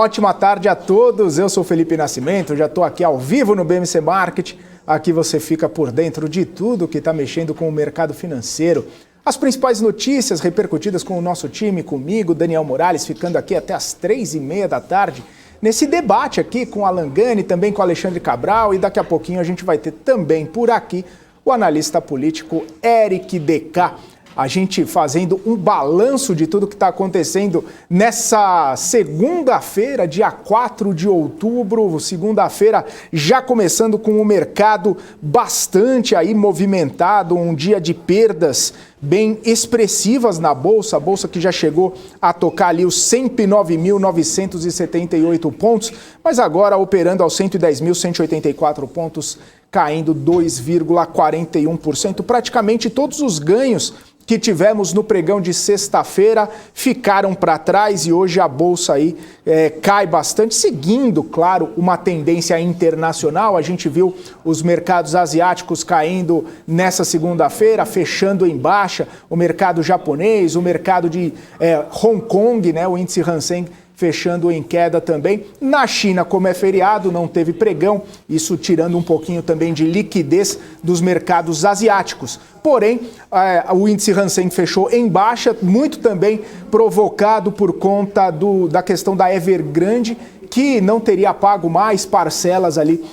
Ótima tarde a todos, eu sou Felipe Nascimento, já estou aqui ao vivo no BMC Market. Aqui você fica por dentro de tudo que está mexendo com o mercado financeiro. As principais notícias repercutidas com o nosso time, comigo, Daniel Morales, ficando aqui até as 3h30 da tarde, nesse debate aqui com Alan Gani, também com Alexandre Cabral, e daqui a pouquinho a gente vai ter também por aqui o analista político Eric DK. A gente fazendo um balanço de tudo que está acontecendo nessa segunda-feira, dia 4 de outubro, segunda-feira já começando com o mercado bastante aí movimentado, um dia de perdas bem expressivas na Bolsa, a Bolsa que já chegou a tocar ali os 109.978 pontos, mas agora operando aos 110.184 pontos, caindo 2,41%, praticamente todos os ganhos que tivemos no pregão de sexta-feira ficaram para trás e hoje a Bolsa aí cai bastante, seguindo, claro, uma tendência internacional. A gente viu os mercados asiáticos caindo nessa segunda-feira, fechando em baixa, o mercado japonês, o mercado de Hong Kong, né, o índice Hang Seng, fechando em queda também. Na China, como é feriado, não teve pregão, isso tirando um pouquinho também de liquidez dos mercados asiáticos. Porém, o índice Hang Seng fechou em baixa, muito também provocado por conta da questão da Evergrande, que não teria pago mais parcelas ali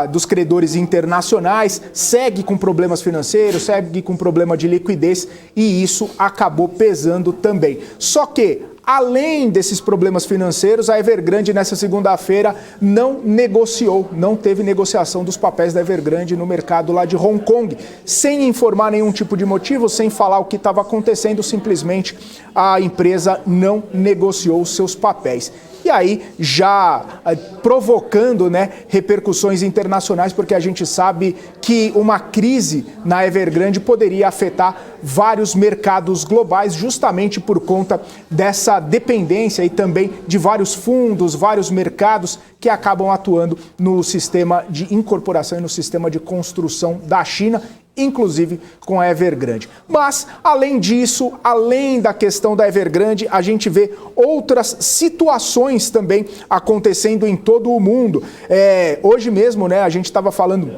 dos credores internacionais, segue com problemas financeiros, segue com problema de liquidez e isso acabou pesando também. Só que, além desses problemas financeiros, a Evergrande nessa segunda-feira não negociou, não teve negociação dos papéis da Evergrande no mercado lá de Hong Kong, sem informar nenhum tipo de motivo, sem falar o que estava acontecendo, simplesmente a empresa não negociou os seus papéis. E aí, já provocando, né, repercussões internacionais, porque a gente sabe que uma crise na Evergrande poderia afetar vários mercados globais, justamente por conta dessa dependência e também de vários fundos, vários mercados que acabam atuando no sistema de incorporação e no sistema de construção da China, inclusive com a Evergrande. Mas, além disso, além da questão da Evergrande, a gente vê outras situações também acontecendo em todo o mundo. Hoje mesmo, né, a gente estava falando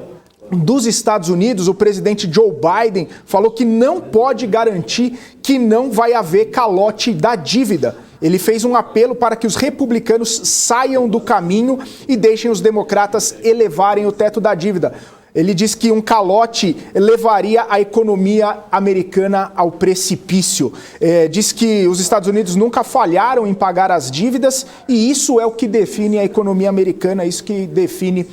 dos Estados Unidos, o presidente Joe Biden falou que não pode garantir que não vai haver calote da dívida. Ele fez um apelo para que os republicanos saiam do caminho e deixem os democratas elevarem o teto da dívida. Ele diz que um calote levaria a economia americana ao precipício. Diz que os Estados Unidos nunca falharam em pagar as dívidas e isso é o que define a economia americana, isso que define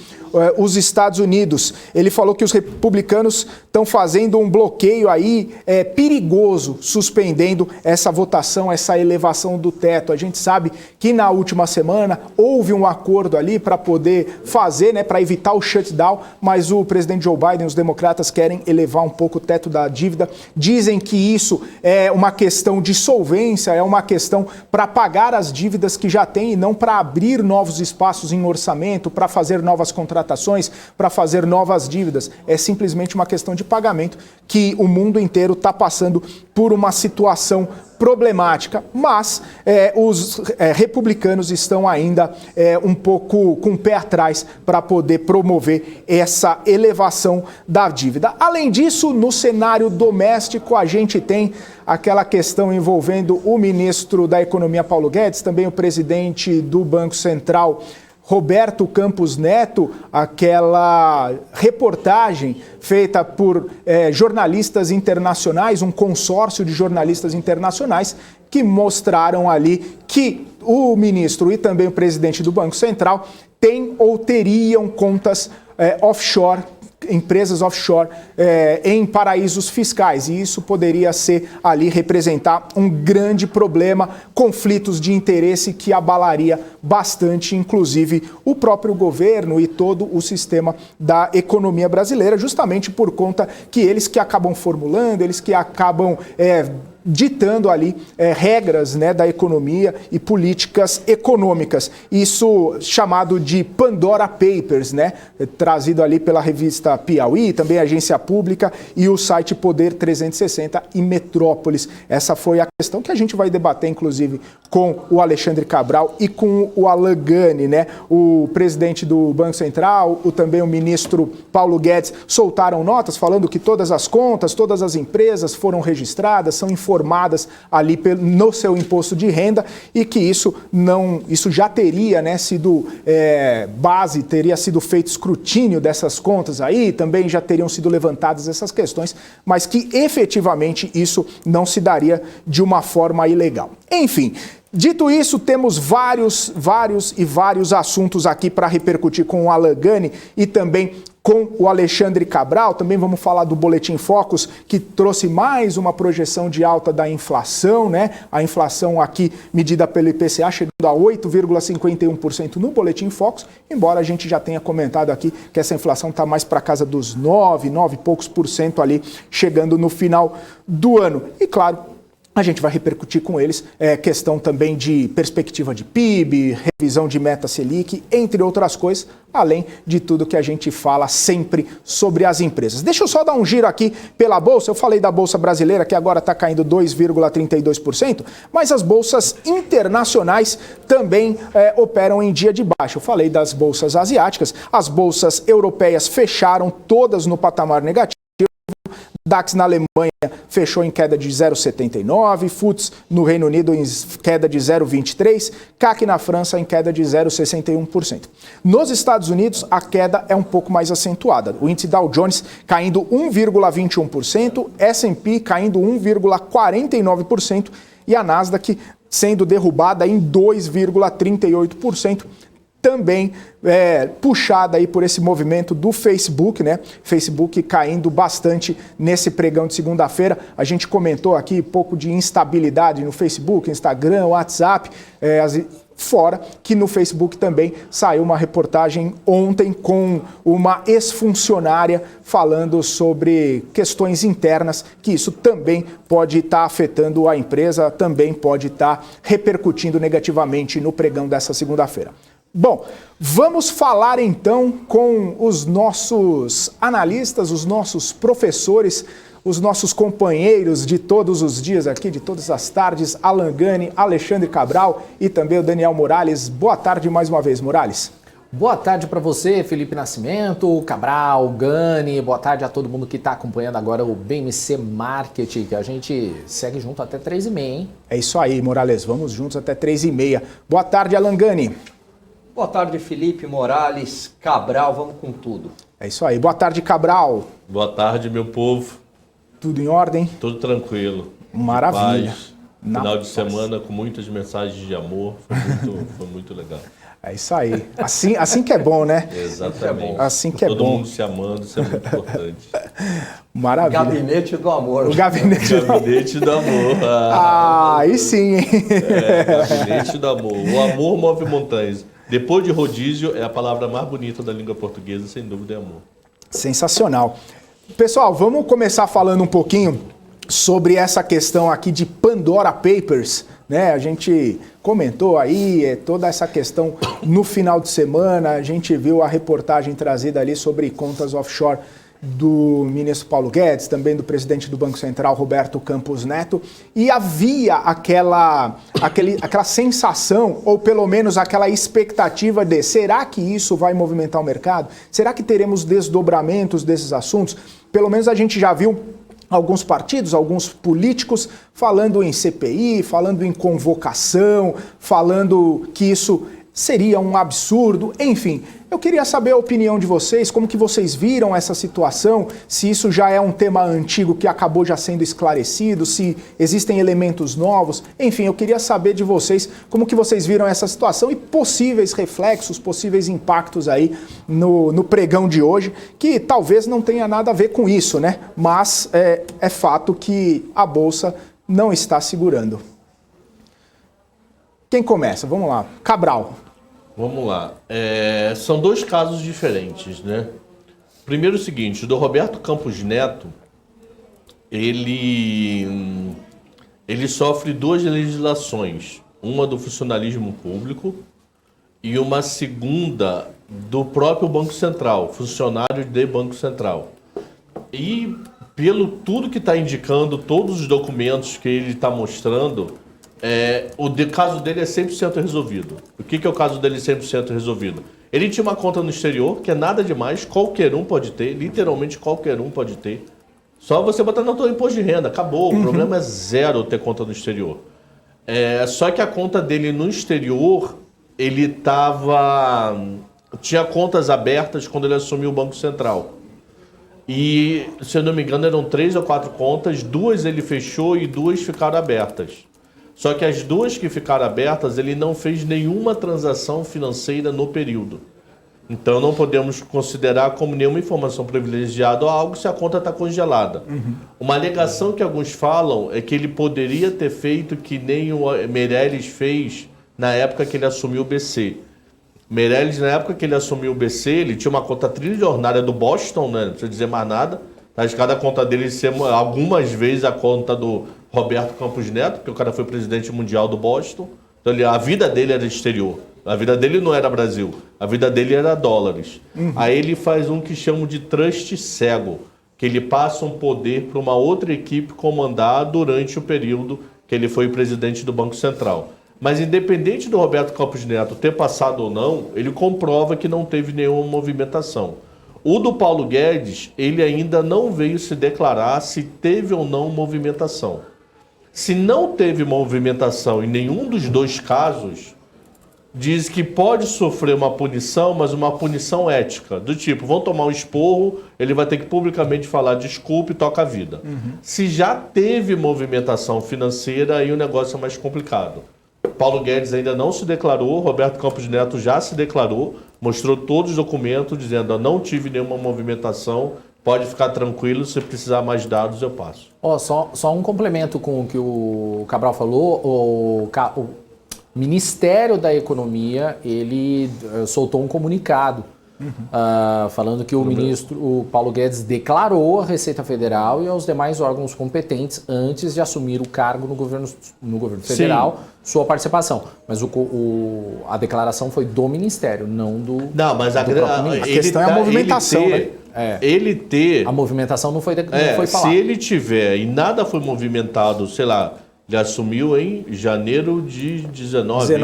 os Estados Unidos. Ele falou que os republicanos estão fazendo um bloqueio aí perigoso, suspendendo essa votação, essa elevação do teto. A gente sabe que na última semana houve um acordo ali para poder fazer, né, para evitar o shutdown, mas o presidente Joe Biden, os democratas querem elevar um pouco o teto da dívida. Dizem que isso é uma questão de solvência, é uma questão para pagar as dívidas que já tem e não para abrir novos espaços em orçamento, para fazer novas contratações, para fazer novas dívidas. É simplesmente uma questão de pagamento que o mundo inteiro está passando por uma situação problemática, mas os republicanos estão ainda um pouco com o pé atrás para poder promover essa elevação da dívida. Além disso, no cenário doméstico, a gente tem aquela questão envolvendo o ministro da Economia, Paulo Guedes, também o presidente do Banco Central, Roberto Campos Neto, aquela reportagem feita por jornalistas internacionais, um consórcio de jornalistas internacionais, que mostraram ali que o ministro e também o presidente do Banco Central têm ou teriam contas offshore, empresas offshore em paraísos fiscais, e isso poderia representar um grande problema, conflitos de interesse que abalaria bastante, inclusive, o próprio governo e todo o sistema da economia brasileira, justamente por conta que eles que acabam formulando, eles que acabam ditando ali regras, né, da economia e políticas econômicas. Isso chamado de Pandora Papers, né, trazido ali pela revista Piauí, também a Agência Pública e o site Poder 360 e Metrópolis. Essa foi a questão que a gente vai debater, inclusive, com o Alexandre Cabral e com o Alan Gani, né, o presidente do Banco Central, também o ministro Paulo Guedes, soltaram notas falando que todas as contas, todas as empresas foram registradas, são informadas ali no seu imposto de renda e que isso já teria, né, sido base, teria sido feito escrutínio dessas contas aí, também já teriam sido levantadas essas questões, mas que efetivamente isso não se daria de uma forma ilegal. Enfim, dito isso, temos vários assuntos aqui para repercutir com o Alan Gani e também com o Alexandre Cabral. Também vamos falar do Boletim Focus, que trouxe mais uma projeção de alta da inflação, né? A inflação aqui medida pelo IPCA chegando a 8,51% no Boletim Focus, embora a gente já tenha comentado aqui que essa inflação está mais para casa dos 9 e poucos por cento ali, chegando no final do ano. E claro, a gente vai repercutir com eles questão também de perspectiva de PIB, revisão de meta Selic, entre outras coisas, além de tudo que a gente fala sempre sobre as empresas. Deixa eu só dar um giro aqui pela Bolsa. Eu falei da Bolsa brasileira, que agora está caindo 2,32%, mas as bolsas internacionais também operam em dia de baixa. Eu falei das bolsas asiáticas, as bolsas europeias fecharam todas no patamar negativo. DAX na Alemanha fechou em queda de 0,79, FTSE no Reino Unido em queda de 0,23, CAC na França em queda de 0,61%. Nos Estados Unidos, a queda é um pouco mais acentuada. O índice Dow Jones caindo 1,21%, S&P caindo 1,49% e a Nasdaq sendo derrubada em 2,38%. Também puxada aí por esse movimento do Facebook, né? Facebook caindo bastante nesse pregão de segunda-feira. A gente comentou aqui um pouco de instabilidade no Facebook, Instagram, WhatsApp, fora que no Facebook também saiu uma reportagem ontem com uma ex-funcionária falando sobre questões internas, que isso também pode estar afetando a empresa, também pode estar repercutindo negativamente no pregão dessa segunda-feira. Bom, vamos falar então com os nossos analistas, os nossos professores, os nossos companheiros de todos os dias aqui, de todas as tardes, Alan Gani, Alexandre Cabral e também o Daniel Morales. Boa tarde mais uma vez, Morales. Boa tarde para você, Felipe Nascimento, Cabral, Gani, boa tarde a todo mundo que está acompanhando agora o BMC Marketing, que a gente segue junto até 3h30, hein? É isso aí, Morales, vamos juntos até 3h30. Boa tarde, Alan Gani. Boa tarde, Felipe, Morales, Cabral, vamos com tudo. É isso aí. Boa tarde, Cabral. Boa tarde, meu povo. Tudo em ordem? Tudo tranquilo. Maravilha. Paz. Final de semana com muitas mensagens de amor. Foi muito legal. É isso aí. Assim que é bom, né? Exatamente. Assim que é bom. Todo mundo se amando, isso é muito importante. Maravilha. Gabinete do amor. O gabinete do amor. Aí sim, hein? Gabinete do amor. O amor move montanhas. Depois de rodízio, é a palavra mais bonita da língua portuguesa, sem dúvida, é amor. Sensacional. Pessoal, vamos começar falando um pouquinho sobre essa questão aqui de Pandora Papers, né? A gente comentou aí toda essa questão no final de semana, a gente viu a reportagem trazida ali sobre contas offshore do ministro Paulo Guedes, também do presidente do Banco Central, Roberto Campos Neto, e havia aquela sensação, ou pelo menos aquela expectativa de será que isso vai movimentar o mercado? Será que teremos desdobramentos desses assuntos? Pelo menos a gente já viu alguns partidos, alguns políticos falando em CPI, falando em convocação, falando que isso seria um absurdo, enfim. Eu queria saber a opinião de vocês, como que vocês viram essa situação, se isso já é um tema antigo que acabou já sendo esclarecido, se existem elementos novos, enfim, eu queria saber de vocês como que vocês viram essa situação e possíveis reflexos, possíveis impactos aí no pregão de hoje, que talvez não tenha nada a ver com isso, né? Mas é fato que a Bolsa não está segurando. Quem começa? Vamos lá. Cabral. Vamos lá. São dois casos diferentes, né? Primeiro o seguinte, do Roberto Campos Neto, ele ele sofre duas legislações. Uma do funcionalismo público e uma segunda do próprio Banco Central, funcionário de Banco Central. E pelo tudo que está indicando, todos os documentos que ele está mostrando, caso dele é 100% resolvido. O que é o caso dele 100% resolvido? Ele tinha uma conta no exterior, que é nada demais, qualquer um pode ter, literalmente qualquer um pode ter. Só você botar no teu imposto de renda, acabou. O problema é zero ter conta no exterior. Só que a conta dele no exterior, ele tinha contas abertas quando ele assumiu o Banco Central. E, se eu não me engano, eram 3 ou 4 contas, 2 ele fechou e 2 ficaram abertas. Só que as 2 que ficaram abertas, ele não fez nenhuma transação financeira no período. Então não podemos considerar como nenhuma informação privilegiada ou algo se a conta está congelada. Uma alegação que alguns falam é que ele poderia ter feito que nem o Meirelles fez na época que ele assumiu o BC. Meirelles, na época que ele assumiu o BC, ele tinha uma conta trilionária do Boston, né? Não precisa dizer mais nada. Tá escada a conta dele ser algumas vezes a conta do Roberto Campos Neto, porque o cara foi presidente mundial do Boston. Então a vida dele era exterior. A vida dele não era Brasil. A vida dele era dólares. Aí ele faz um que chamam de trust cego, que ele passa um poder para uma outra equipe comandar durante o período que ele foi presidente do Banco Central. Mas independente do Roberto Campos Neto ter passado ou não, ele comprova que não teve nenhuma movimentação. O do Paulo Guedes, ele ainda não veio se declarar se teve ou não movimentação. Se não teve movimentação em nenhum dos 2 casos, diz que pode sofrer uma punição, mas uma punição ética. Do tipo, vão tomar um esporro, ele vai ter que publicamente falar desculpe e toca a vida. Se já teve movimentação financeira, aí o negócio é mais complicado. Paulo Guedes ainda não se declarou, Roberto Campos Neto já se declarou, mostrou todos os documentos dizendo, não tive nenhuma movimentação, pode ficar tranquilo, se precisar mais dados eu passo. Só um complemento com o que o Cabral falou, o Ministério da Economia, ele soltou um comunicado falando que o Paulo Guedes declarou à Receita Federal e aos demais órgãos competentes antes de assumir o cargo no governo federal, sua participação. Mas a declaração foi do Ministério, não do Não, mas a questão é a movimentação, né? A movimentação não foi falada. Se ele tiver e nada foi movimentado, sei lá, ele assumiu em janeiro de 19.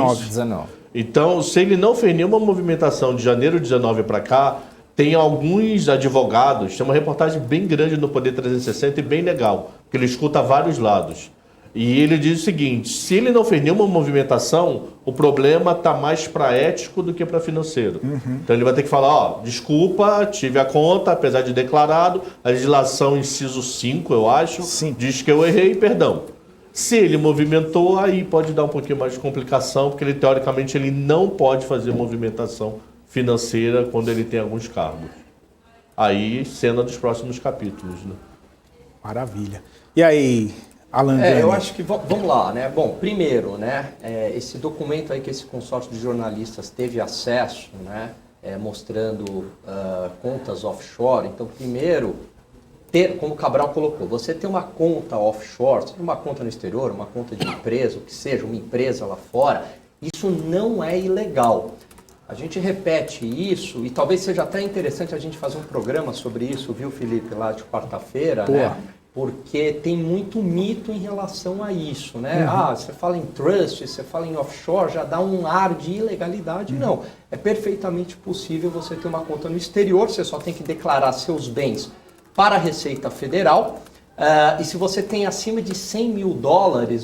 Então, se ele não fez nenhuma movimentação de janeiro de 19 para cá, tem alguns advogados, tem uma reportagem bem grande no Poder 360 e bem legal, porque ele escuta vários lados. E ele diz o seguinte, se ele não fez nenhuma movimentação, o problema está mais para ético do que para financeiro. Então ele vai ter que falar, desculpa, tive a conta, apesar de declarado, a legislação inciso 5, eu acho, diz que eu errei, perdão. Se ele movimentou, aí pode dar um pouquinho mais de complicação, porque ele, teoricamente, ele não pode fazer movimentação financeira quando ele tem alguns cargos. Aí, cena dos próximos capítulos, né? Maravilha. E aí, Alan Gani? Eu acho que, vamos lá, né? Bom, primeiro, né? Esse documento aí que esse consórcio de jornalistas teve acesso, né? Mostrando contas offshore. Então, primeiro, como o Cabral colocou, você ter uma conta offshore, seja uma conta no exterior, uma conta de empresa, o que seja, uma empresa lá fora, isso não é ilegal. A gente repete isso e talvez seja até interessante a gente fazer um programa sobre isso, viu, Felipe, lá de quarta-feira, né? Porque tem muito mito em relação a isso, né? Você fala em trust, você fala em offshore, já dá um ar de ilegalidade. Não, é perfeitamente possível você ter uma conta no exterior, você só tem que declarar seus bens para a Receita Federal, e se você tem acima de $100 mil,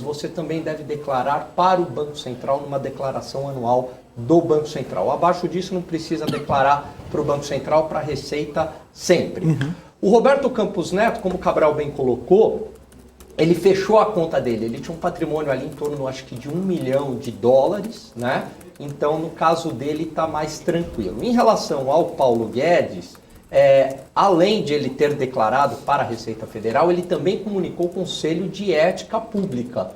você também deve declarar para o Banco Central numa declaração anual do Banco Central. Abaixo disso não precisa declarar para o Banco Central, para a Receita sempre. O Roberto Campos Neto, como o Cabral bem colocou, ele fechou a conta dele, ele tinha um patrimônio ali em torno, acho que de $1 milhão, né? Então, no caso dele, está mais tranquilo. Em relação ao Paulo Guedes, além de ele ter declarado para a Receita Federal, ele também comunicou o Conselho de Ética Pública.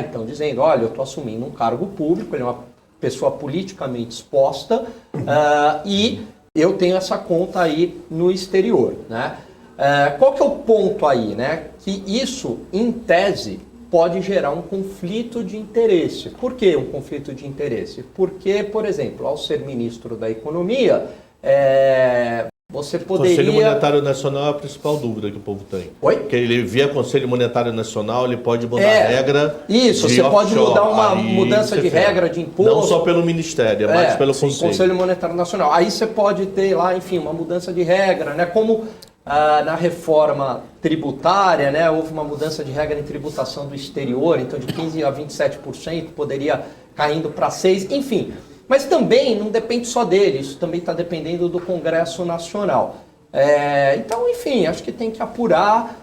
Então, dizendo, olha, eu estou assumindo um cargo público, ele é uma pessoa politicamente exposta e eu tenho essa conta aí no exterior. Né? Qual que é o ponto aí? Né? Que isso, em tese, pode gerar um conflito de interesse. Por que um conflito de interesse? Porque, por exemplo, ao ser ministro da Economia, você poderia... Conselho Monetário Nacional é a principal dúvida que o povo tem. Oi? Porque ele via Conselho Monetário Nacional, ele pode mudar a regra. Isso, de você pode offshore. mudar uma Aí mudança você de ferra. regra de imposto. Não só pelo Ministério, é mais pelo sim, Conselho. Conselho Monetário Nacional. Aí você pode ter lá, enfim, uma mudança de regra, né? Como na reforma tributária, né? Houve uma mudança de regra em tributação do exterior, então de 15% a 27% poderia caindo para 6%, enfim. Mas também não depende só dele, isso também está dependendo do Congresso Nacional. Então, enfim, acho que tem que apurar.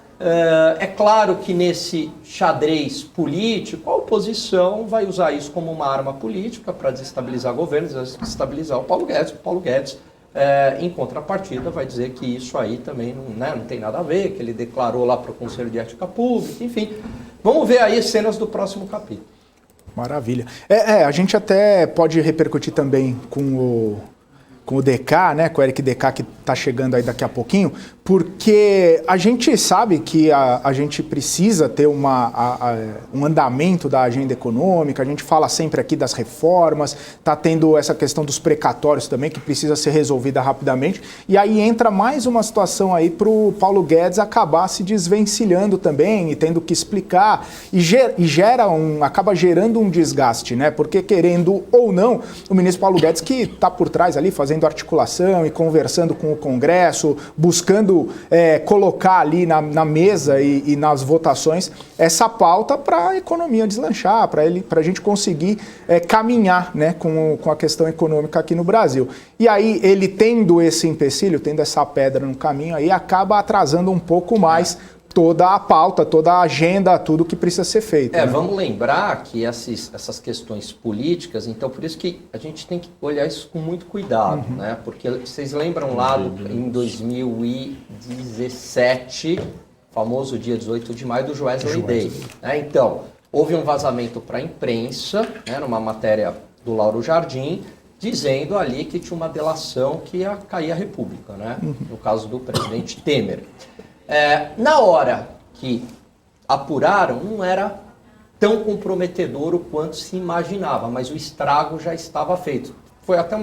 É claro que nesse xadrez político, a oposição vai usar isso como uma arma política para desestabilizar governos, desestabilizar o Paulo Guedes. O Paulo Guedes, em contrapartida, vai dizer que isso aí também não tem nada a ver, que ele declarou lá para o Conselho de Ética Pública, enfim. Vamos ver aí cenas do próximo capítulo. Maravilha. A gente até pode repercutir também com o DK, né, com o Eric DK, que está chegando aí daqui a pouquinho, porque a gente sabe que a gente precisa ter um andamento da agenda econômica, a gente fala sempre aqui das reformas, está tendo essa questão dos precatórios também, que precisa ser resolvida rapidamente, e aí entra mais uma situação aí para o Paulo Guedes acabar se desvencilhando também, e tendo que explicar, acaba gerando um desgaste, né, porque querendo ou não, o ministro Paulo Guedes, que está por trás ali, fazendo articulação e conversando com o Congresso, buscando colocar ali na mesa e nas votações essa pauta para a economia deslanchar, para a gente conseguir caminhar, né, com a questão econômica aqui no Brasil. E aí ele tendo esse empecilho, tendo essa pedra no caminho, aí acaba atrasando um pouco mais toda a pauta, toda a agenda, tudo que precisa ser feito. Né? Vamos lembrar que essas questões políticas, então por isso que a gente tem que olhar isso com muito cuidado, né? Porque vocês lembram lá em 2017, famoso dia 18 de maio do Joesley Day, né? Então, houve um vazamento para a imprensa, né, numa matéria do Lauro Jardim, dizendo ali que tinha uma delação que ia cair a República, né? No caso do presidente Temer. Na hora que apuraram, não era tão comprometedor o quanto se imaginava, mas o estrago já estava feito. Foi até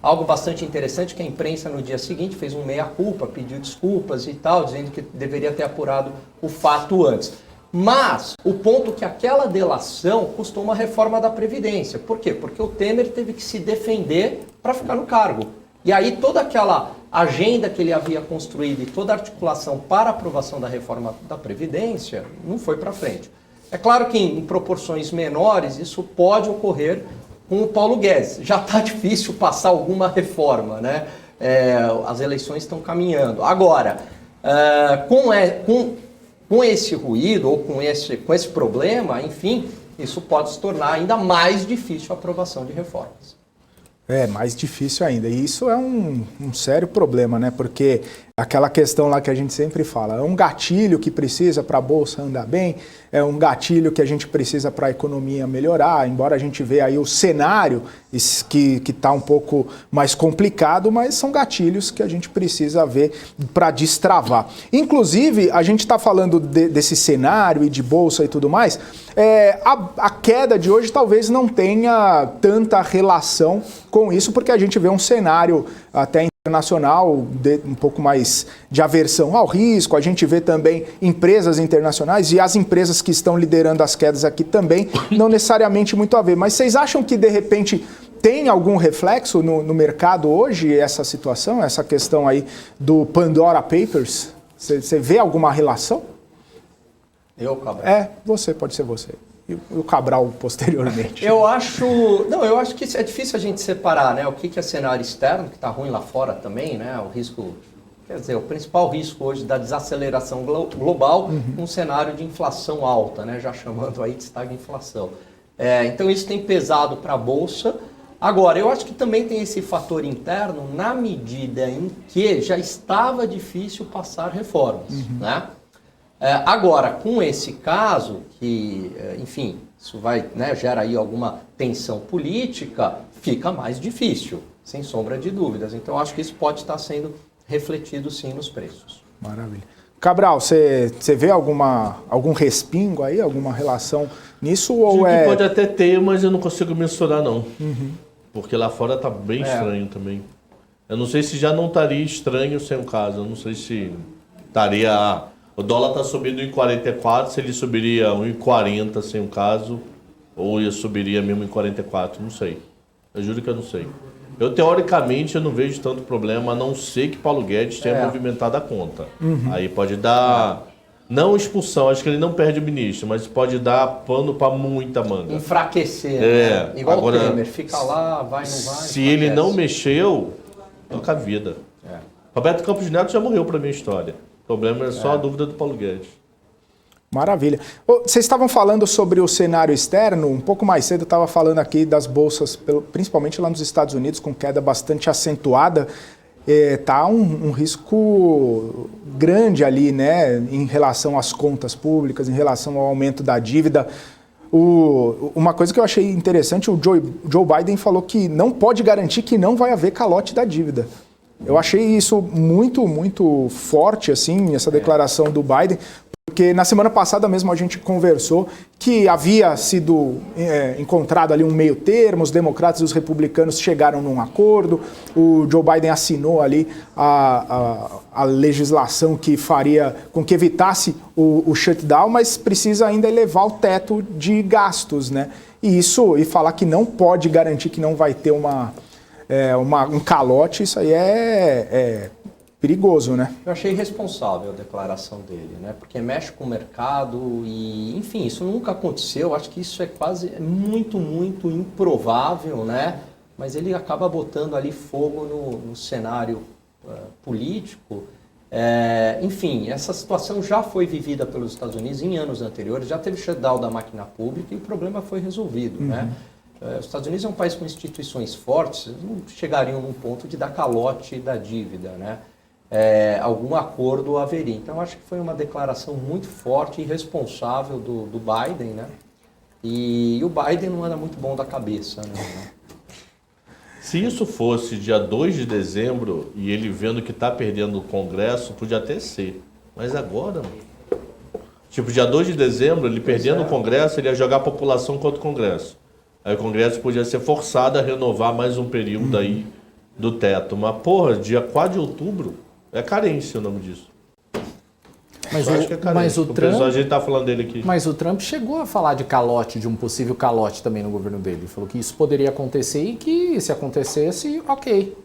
algo bastante interessante que a imprensa no dia seguinte fez um meia-culpa, pediu desculpas e tal, dizendo que deveria ter apurado o fato antes. Mas o ponto é que aquela delação custou uma reforma da Previdência. Por quê? Porque o Temer teve que se defender para ficar no cargo. E aí toda aquela agenda que ele havia construído e toda a articulação para a aprovação da reforma da Previdência não foi para frente. É claro que em proporções menores isso pode ocorrer com o Paulo Guedes. Já está difícil passar alguma reforma, né? As eleições estão caminhando. Agora, com esse ruído ou com esse problema, enfim, isso pode se tornar ainda mais difícil a aprovação de reformas. Mais difícil ainda. E isso é um sério problema, né? Porque aquela questão lá que a gente sempre fala, é um gatilho que precisa para a Bolsa andar bem, é um gatilho que a gente precisa para a economia melhorar, embora a gente veja aí o cenário que está um pouco mais complicado, mas são gatilhos que a gente precisa ver para destravar. Inclusive, a gente está falando desse cenário e de Bolsa e tudo mais, a queda de hoje talvez não tenha tanta relação com isso, porque a gente vê um cenário até internacional, um pouco mais de aversão ao risco, a gente vê também empresas internacionais e as empresas que estão liderando as quedas aqui também, não necessariamente muito a ver. Mas vocês acham que, de repente, tem algum reflexo no mercado hoje, essa situação, essa questão aí do Pandora Papers? Você vê alguma relação? Eu, Cabral? Pode ser você. E o Cabral posteriormente. Eu acho que é difícil a gente separar, né, o que é cenário externo, que está ruim lá fora também, né, o risco, quer dizer, o principal risco hoje da desaceleração global, um cenário de inflação alta, né, já chamando aí de estagflação. Então isso tem pesado para a Bolsa. Agora, eu acho que também tem esse fator interno na medida em que já estava difícil passar reformas, né? Agora, com esse caso, que, enfim, isso vai, né, gera aí alguma tensão política, fica mais difícil, sem sombra de dúvidas. Então, acho que isso pode estar sendo refletido, sim, nos preços. Maravilha. Cabral, você vê algum respingo aí, alguma relação nisso? Ou Pode até ter, mas eu não consigo mensurar, não. Porque lá fora tá bem estranho também. Eu não sei se já não estaria estranho sem o caso. Eu não sei se estaria... O dólar tá subindo em 44, se ele subiria em 40 sem o caso, ou subiria mesmo em 44, não sei. Eu juro que eu não sei. Eu, teoricamente, eu não vejo tanto problema, a não ser que Paulo Guedes tenha movimentado a conta. Aí pode dar... Não expulsão, acho que ele não perde o ministro, mas pode dar pano para muita manga. Enfraquecer, né? Igual agora, o Temer, fica lá, vai, não vai. Se ele não mexeu, toca a vida. Roberto Campos Neto já morreu para minha história. O problema é só a dúvida do Paulo Guedes. Maravilha. Vocês estavam falando sobre o cenário externo, um pouco mais cedo eu estava falando aqui das bolsas, principalmente lá nos Estados Unidos, com queda bastante acentuada. Tá um risco grande ali, né, em relação às contas públicas, em relação ao aumento da dívida. Uma coisa que eu achei interessante, o Joe Biden falou que não pode garantir que não vai haver calote da dívida. Eu achei isso muito, muito forte, assim, essa declaração do Biden, porque na semana passada mesmo a gente conversou que havia sido encontrado ali um meio termo, os democratas e os republicanos chegaram num acordo, o Joe Biden assinou ali a legislação que faria com que evitasse o shutdown, mas precisa ainda elevar o teto de gastos, né? E falar que não pode garantir que não vai ter um calote, isso aí é perigoso, né? Eu achei irresponsável a declaração dele, né? Porque mexe com o mercado e, enfim, isso nunca aconteceu. Acho que isso é muito, muito improvável, né? Mas ele acaba botando ali fogo no cenário político. Enfim, essa situação já foi vivida pelos Estados Unidos em anos anteriores, já teve shutdown da máquina pública e o problema foi resolvido, né? Os Estados Unidos é um país com instituições fortes, não chegariam num ponto de dar calote da dívida, né? Algum acordo haveria. Então, acho que foi uma declaração muito forte e responsável do Biden, né? E o Biden não anda muito bom da cabeça, né? Se isso fosse dia 2 de dezembro e ele vendo que está perdendo o Congresso, podia até ser. Mas agora, tipo, dia 2 de dezembro, ele perdendo o Congresso, ele ia jogar a população contra o Congresso. Aí o Congresso podia ser forçado a renovar mais um período aí do teto. Mas, porra, dia 4 de outubro é carência o nome disso. Mas o Trump, a gente tá falando dele aqui. Mas o Trump chegou a falar de calote, de um possível calote também no governo dele. Ele falou que isso poderia acontecer e que se acontecesse, ok.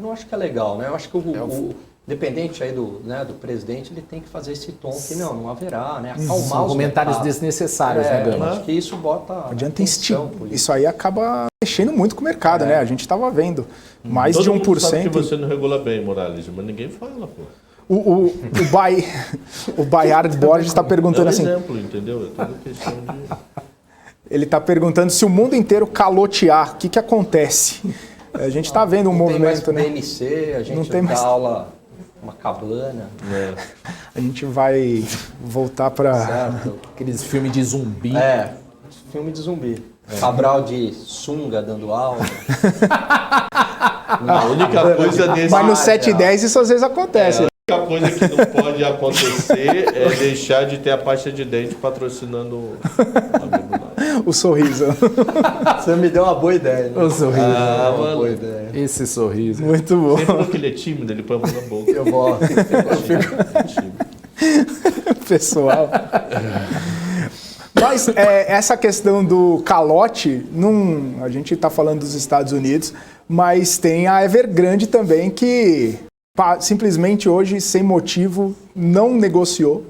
Não acho que é legal, né? Eu acho que o dependente aí do presidente, ele tem que fazer esse tom que não haverá, né? Acalmar São os comentários mercados. desnecessários, né, Gama? Acho que isso bota... Não adianta isso aí acaba mexendo muito com o mercado, né? A gente estava vendo mais Todo de mundo 1%. sabe que você não regula bem, Morales, mas ninguém fala, pô. O Bayard Borges está perguntando assim... exemplo, entendeu? É toda questão de... Ele está perguntando se o mundo inteiro calotear, o que acontece? A gente está vendo um movimento, né? Tem mais BMC, a gente Não tem dá mais... aula, uma cabana. A gente vai voltar para... Certo. Aqueles filmes de zumbi. Filme de zumbi. Cabral de sunga dando aula. A única coisa desse... Mas no 710 isso às vezes acontece. A única coisa que não pode acontecer é deixar de ter a pasta de dente patrocinando o sorriso. Você me deu uma boa ideia. Né? O sorriso. Uma boa ideia. Esse sorriso. Muito bom. Sempre que ele é tímido, ele põe a mão na boca. Eu gosto. Pessoal. Mas essa questão do calote, a gente está falando dos Estados Unidos, mas tem a Evergrande também que simplesmente hoje, sem motivo, não negociou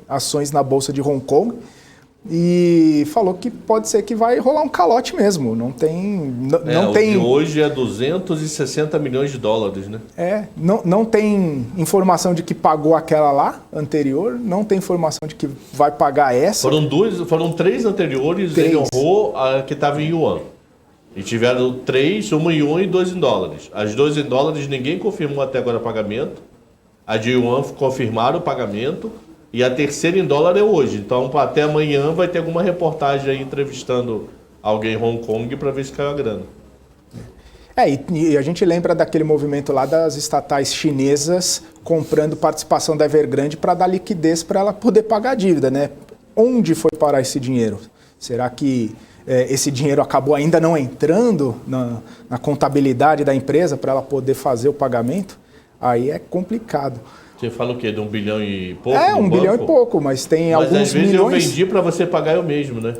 ações na Bolsa de Hong Kong e falou que pode ser que vai rolar um calote mesmo. Não tem... De hoje é 260 milhões de dólares, né? Não tem informação de que pagou aquela lá, anterior, não tem informação de que vai pagar essa. Foram 3 anteriores, ele honrou a que estava em yuan. E tiveram 3, uma em yuan e 2 em dólares. As 2 em dólares ninguém confirmou até agora o pagamento. A de yuan confirmaram o pagamento. E a terceira em dólar é hoje. Então, até amanhã vai ter alguma reportagem aí entrevistando alguém em Hong Kong para ver se caiu a grana. E a gente lembra daquele movimento lá das estatais chinesas comprando participação da Evergrande para dar liquidez para ela poder pagar a dívida, né? Onde foi parar esse dinheiro? Será que esse dinheiro acabou ainda não entrando na contabilidade da empresa para ela poder fazer o pagamento? Aí é complicado. Você fala o quê? De 1 bilhão e pouco? 1 bilhão e pouco, mas tem alguns milhões... Mas às vezes eu vendi para você pagar eu mesmo, né?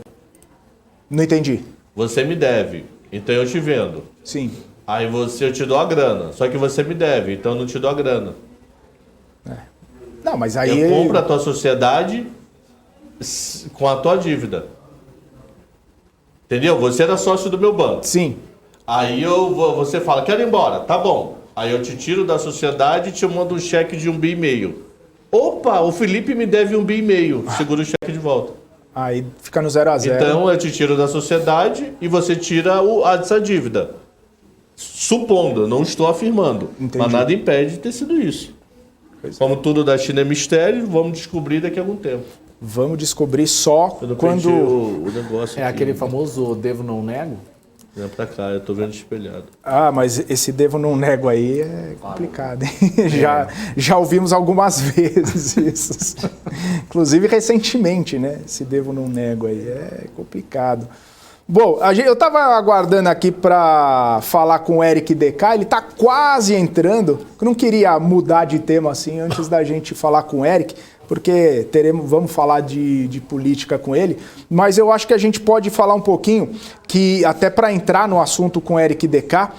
Não entendi. Você me deve, então eu te vendo. Sim. Aí eu te dou a grana, só que você me deve, então eu não te dou a grana. Não, mas aí... Eu compro a tua sociedade com a tua dívida. Entendeu? Você era sócio do meu banco. Sim. Aí você fala, quero ir embora, tá bom. Aí eu te tiro da sociedade e te mando um cheque de 1,5 bi. Opa, o Felipe me deve 1,5 bi. Segura o cheque de volta. Aí fica no 0 a 0. Então eu te tiro da sociedade e você tira essa dívida. Supondo, não estou afirmando. Entendi. Mas nada impede de ter sido isso. Como tudo da China é mistério, vamos descobrir daqui a algum tempo. Vamos descobrir só Eu não quando... perdi o negócio É aqui. aquele famoso devo não nego? Vem pra cá, eu tô vendo espelhado. Ah, mas esse devo não nego aí é complicado, hein? Já ouvimos algumas vezes isso. Inclusive recentemente, né? Esse devo não nego aí é complicado. Bom, eu estava aguardando aqui para falar com o Eric DK, ele está quase entrando. Eu não queria mudar de tema assim antes da gente falar com o Eric, porque vamos falar de política com ele, mas eu acho que a gente pode falar um pouquinho, que até para entrar no assunto com o Eric DK,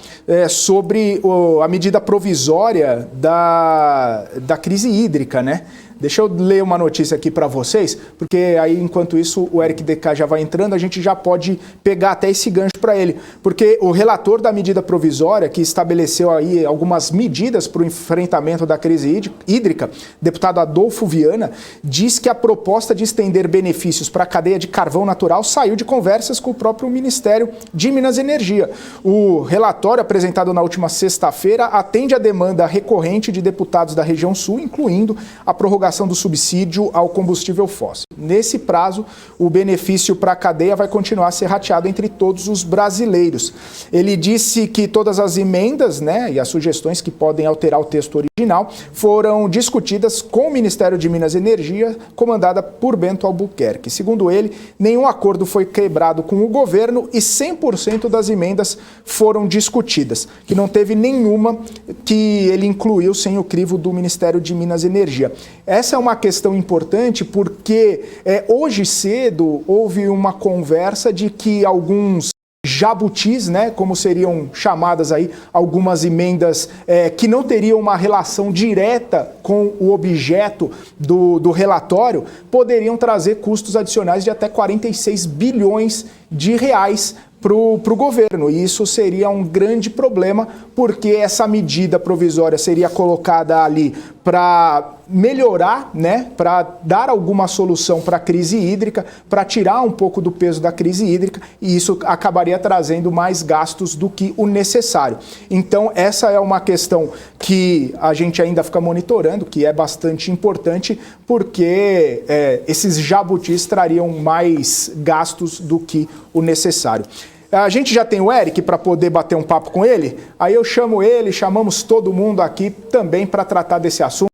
sobre a medida provisória da crise hídrica, né? Deixa eu ler uma notícia aqui para vocês, porque aí, enquanto isso, o Eric DK já vai entrando, a gente já pode pegar até esse gancho para ele. Porque o relator da medida provisória, que estabeleceu aí algumas medidas para o enfrentamento da crise hídrica, deputado Adolfo Viana, diz que a proposta de estender benefícios para a cadeia de carvão natural saiu de conversas com o próprio Ministério de Minas e Energia. O relatório, apresentado na última sexta-feira, atende à demanda recorrente de deputados da região sul, incluindo a prorrogação do subsídio ao combustível fóssil. Nesse prazo, o benefício para a cadeia vai continuar a ser rateado entre todos os brasileiros. Ele disse que todas as emendas, né, e as sugestões que podem alterar o texto original foram discutidas com o Ministério de Minas e Energia, comandada por Bento Albuquerque. Segundo ele, nenhum acordo foi quebrado com o governo e 100% das emendas foram discutidas, que não teve nenhuma que ele incluiu sem o crivo do Ministério de Minas e Energia. Essa é uma questão importante porque hoje cedo houve uma conversa de que alguns jabutis, né, como seriam chamadas aí algumas emendas que não teriam uma relação direta com o objeto do relatório, poderiam trazer custos adicionais de até 46 bilhões de reais para o governo. E isso seria um grande problema, porque essa medida provisória seria colocada ali para melhorar, né, para dar alguma solução para a crise hídrica, para tirar um pouco do peso da crise hídrica, e isso acabaria trazendo mais gastos do que o necessário. Então, essa é uma questão que a gente ainda fica monitorando, que é bastante importante, porque esses jabutis trariam mais gastos do que o necessário. A gente já tem o Eric para poder bater um papo com ele, aí eu chamo ele, chamamos todo mundo aqui também para tratar desse assunto.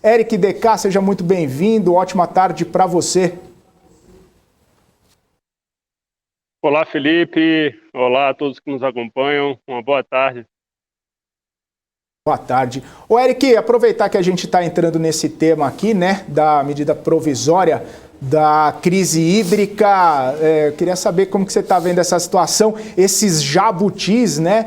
Eric DK, seja muito bem-vindo, ótima tarde para você. Olá, Felipe, olá a todos que nos acompanham, uma boa tarde. Boa tarde. Ô Eric, aproveitar que a gente está entrando nesse tema aqui, né, da medida provisória da crise hídrica, queria saber como que você está vendo essa situação, esses jabutis, né,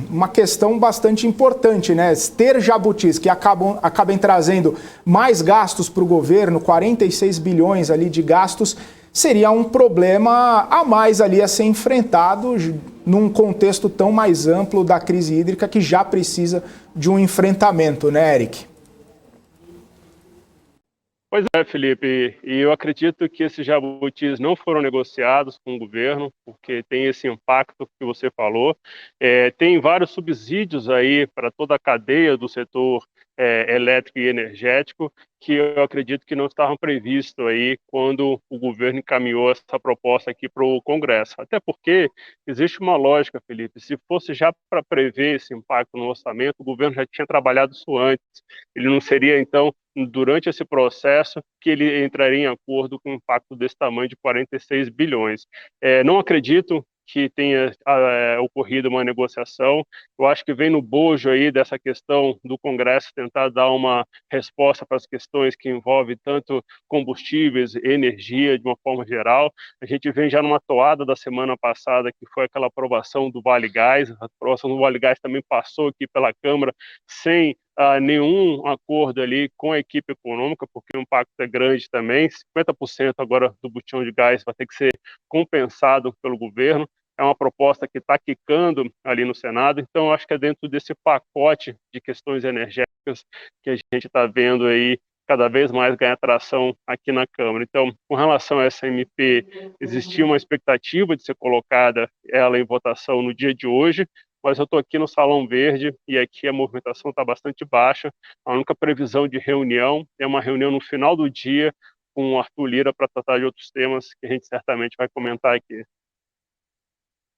uma questão bastante importante, né, ter jabutis que acabem trazendo mais gastos para o governo, 46 bilhões ali de gastos, seria um problema a mais ali a ser enfrentado num contexto tão mais amplo da crise hídrica que já precisa de um enfrentamento, né, Eric? Pois é, Felipe, e eu acredito que esses jabutis não foram negociados com o governo, porque tem esse impacto que você falou. Tem vários subsídios aí para toda a cadeia do setor elétrico e energético, que eu acredito que não estavam previstos aí quando o governo encaminhou essa proposta aqui para o Congresso. Até porque existe uma lógica, Felipe, se fosse já para prever esse impacto no orçamento, o governo já tinha trabalhado isso antes. Ele não seria, então, durante esse processo, que ele entraria em acordo com um impacto desse tamanho de 46 bilhões. Não acredito que tenha ocorrido uma negociação. Eu acho que vem no bojo aí dessa questão do Congresso tentar dar uma resposta para as questões que envolvem tanto combustíveis, energia, de uma forma geral. A gente vem já numa toada da semana passada, que foi aquela aprovação do Vale Gás. A aprovação do Vale Gás também passou aqui pela Câmara sem nenhum acordo ali com a equipe econômica, porque o impacto é grande também. 50% agora do botijão de gás vai ter que ser compensado pelo governo. É uma proposta que está quicando ali no Senado, então acho que é dentro desse pacote de questões energéticas que a gente está vendo aí cada vez mais ganhar tração aqui na Câmara. Então, com relação a essa MP, existia uma expectativa de ser colocada ela em votação no dia de hoje, mas eu estou aqui no Salão Verde e aqui a movimentação está bastante baixa. A única previsão de reunião é uma reunião no final do dia com o Arthur Lira para tratar de outros temas que a gente certamente vai comentar aqui.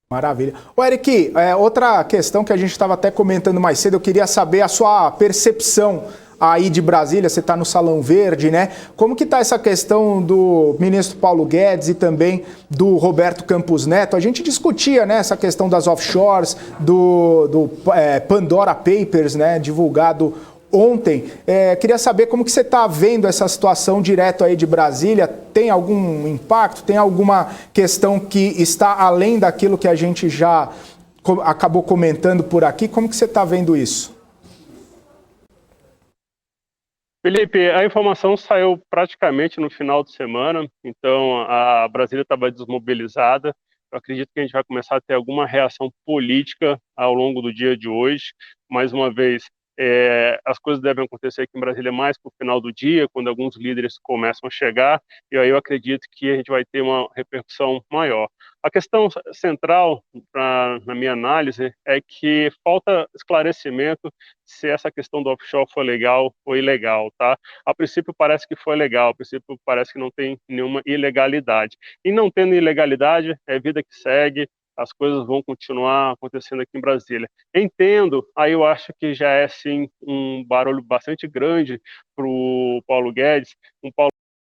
Maravilha. Ô, Eric, outra questão que a gente estava até comentando mais cedo, eu queria saber a sua percepção aí de Brasília, você está no Salão Verde, né? Como que está essa questão do ministro Paulo Guedes e também do Roberto Campos Neto? A gente discutia, né, essa questão das offshores, do Pandora Papers, né, divulgado ontem. Queria saber como que você está vendo essa situação direto aí de Brasília. Tem algum impacto? Tem alguma questão que está além daquilo que a gente já acabou comentando por aqui? Como que você está vendo isso? Felipe, a informação saiu praticamente no final de semana, então a Brasília estava desmobilizada. Eu acredito que a gente vai começar a ter alguma reação política ao longo do dia de hoje. Mais uma vez, as coisas devem acontecer aqui em Brasília mais para o final do dia, quando alguns líderes começam a chegar, e aí eu acredito que a gente vai ter uma repercussão maior. A questão central, na minha análise, é que falta esclarecimento se essa questão do offshore foi legal ou ilegal, tá? A princípio parece que foi legal, a princípio parece que não tem nenhuma ilegalidade. E não tendo ilegalidade, é vida que segue, as coisas vão continuar acontecendo aqui em Brasília. Entendo, aí eu acho que já é, sim, um barulho bastante grande para o Paulo Guedes,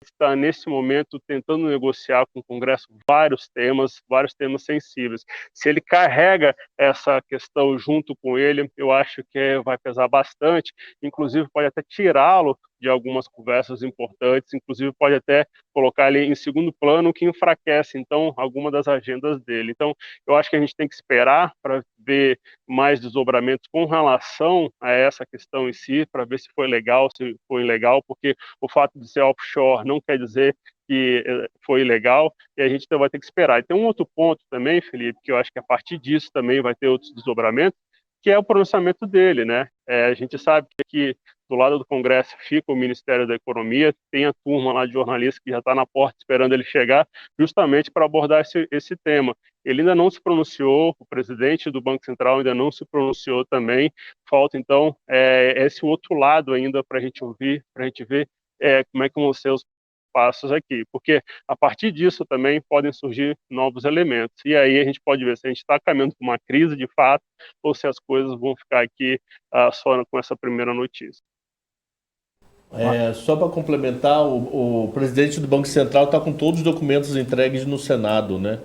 está nesse momento tentando negociar com o Congresso vários temas sensíveis. Se ele carrega essa questão junto com ele, eu acho que vai pesar bastante, inclusive pode até tirá-lo de algumas conversas importantes, inclusive pode até colocar ele em segundo plano, o que enfraquece, então, alguma das agendas dele. Então, eu acho que a gente tem que esperar para ver mais desdobramentos com relação a essa questão em si, para ver se foi legal, se foi ilegal, porque o fato de ser offshore não quer dizer que foi ilegal, e a gente vai ter que esperar. E tem um outro ponto também, Felipe, que eu acho que a partir disso também vai ter outros desdobramentos, que é o pronunciamento dele, né? A gente sabe que do lado do Congresso fica o Ministério da Economia, tem a turma lá de jornalistas que já está na porta esperando ele chegar, justamente para abordar esse tema. Ele ainda não se pronunciou, o presidente do Banco Central ainda não se pronunciou também, falta então esse outro lado ainda para a gente ouvir, para a gente ver como é que vão ser os passos aqui, porque a partir disso também podem surgir novos elementos, e aí a gente pode ver se a gente está caminhando para uma crise de fato, ou se as coisas vão ficar aqui só com essa primeira notícia. Só para complementar, o presidente do Banco Central está com todos os documentos entregues no Senado, né?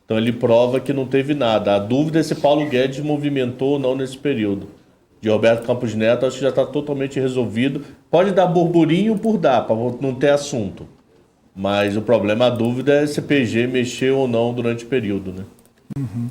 Então ele prova que não teve nada. A dúvida é se Paulo Guedes movimentou ou não nesse período. De Roberto Campos Neto, acho que já está totalmente resolvido. Pode dar burburinho por dar, para não ter assunto. Mas o problema, a dúvida é se PG mexeu ou não durante o período, né? Uhum.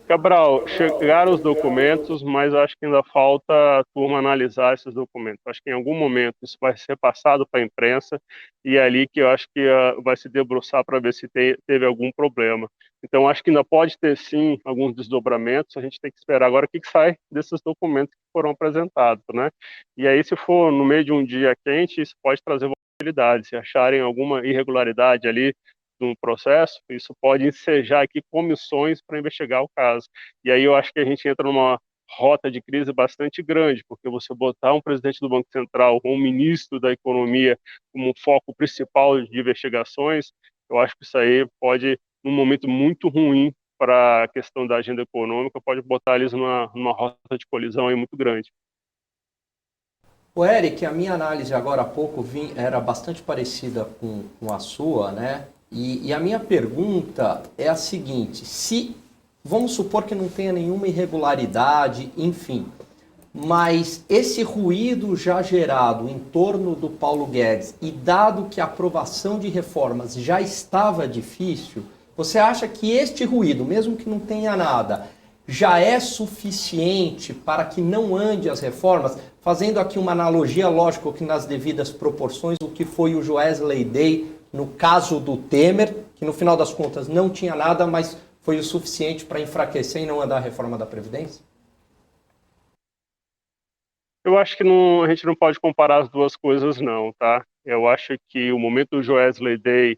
Cabral, chegaram os documentos, mas acho que ainda falta a turma analisar esses documentos. Acho que em algum momento isso vai ser passado para a imprensa e é ali que eu acho que vai se debruçar para ver se teve algum problema. Então, acho que ainda pode ter, sim, alguns desdobramentos. A gente tem que esperar agora o que sai desses documentos que foram apresentados, né? E aí, se for no meio de um dia quente, isso pode trazer volatilidade. Se acharem alguma irregularidade ali no processo, isso pode ensejar aqui comissões para investigar o caso. E aí eu acho que a gente entra numa rota de crise bastante grande, porque você botar um presidente do Banco Central ou um ministro da Economia como foco principal de investigações, eu acho que isso aí pode, num momento muito ruim para a questão da agenda econômica, pode botar eles numa rota de colisão aí muito grande. O Eric, a minha análise agora há pouco era bastante parecida com a sua, né? E a minha pergunta é a seguinte: se vamos supor que não tenha nenhuma irregularidade, enfim, mas esse ruído já gerado em torno do Paulo Guedes e dado que a aprovação de reformas já estava difícil, você acha que este ruído, mesmo que não tenha nada, já é suficiente para que não ande as reformas? Fazendo aqui uma analogia, lógico que nas devidas proporções, o que foi o Joesley Day no caso do Temer, que no final das contas não tinha nada, mas foi o suficiente para enfraquecer e não andar a reforma da Previdência? Eu acho que a gente não pode comparar as duas coisas não, tá? Eu acho que o momento do Joesley Day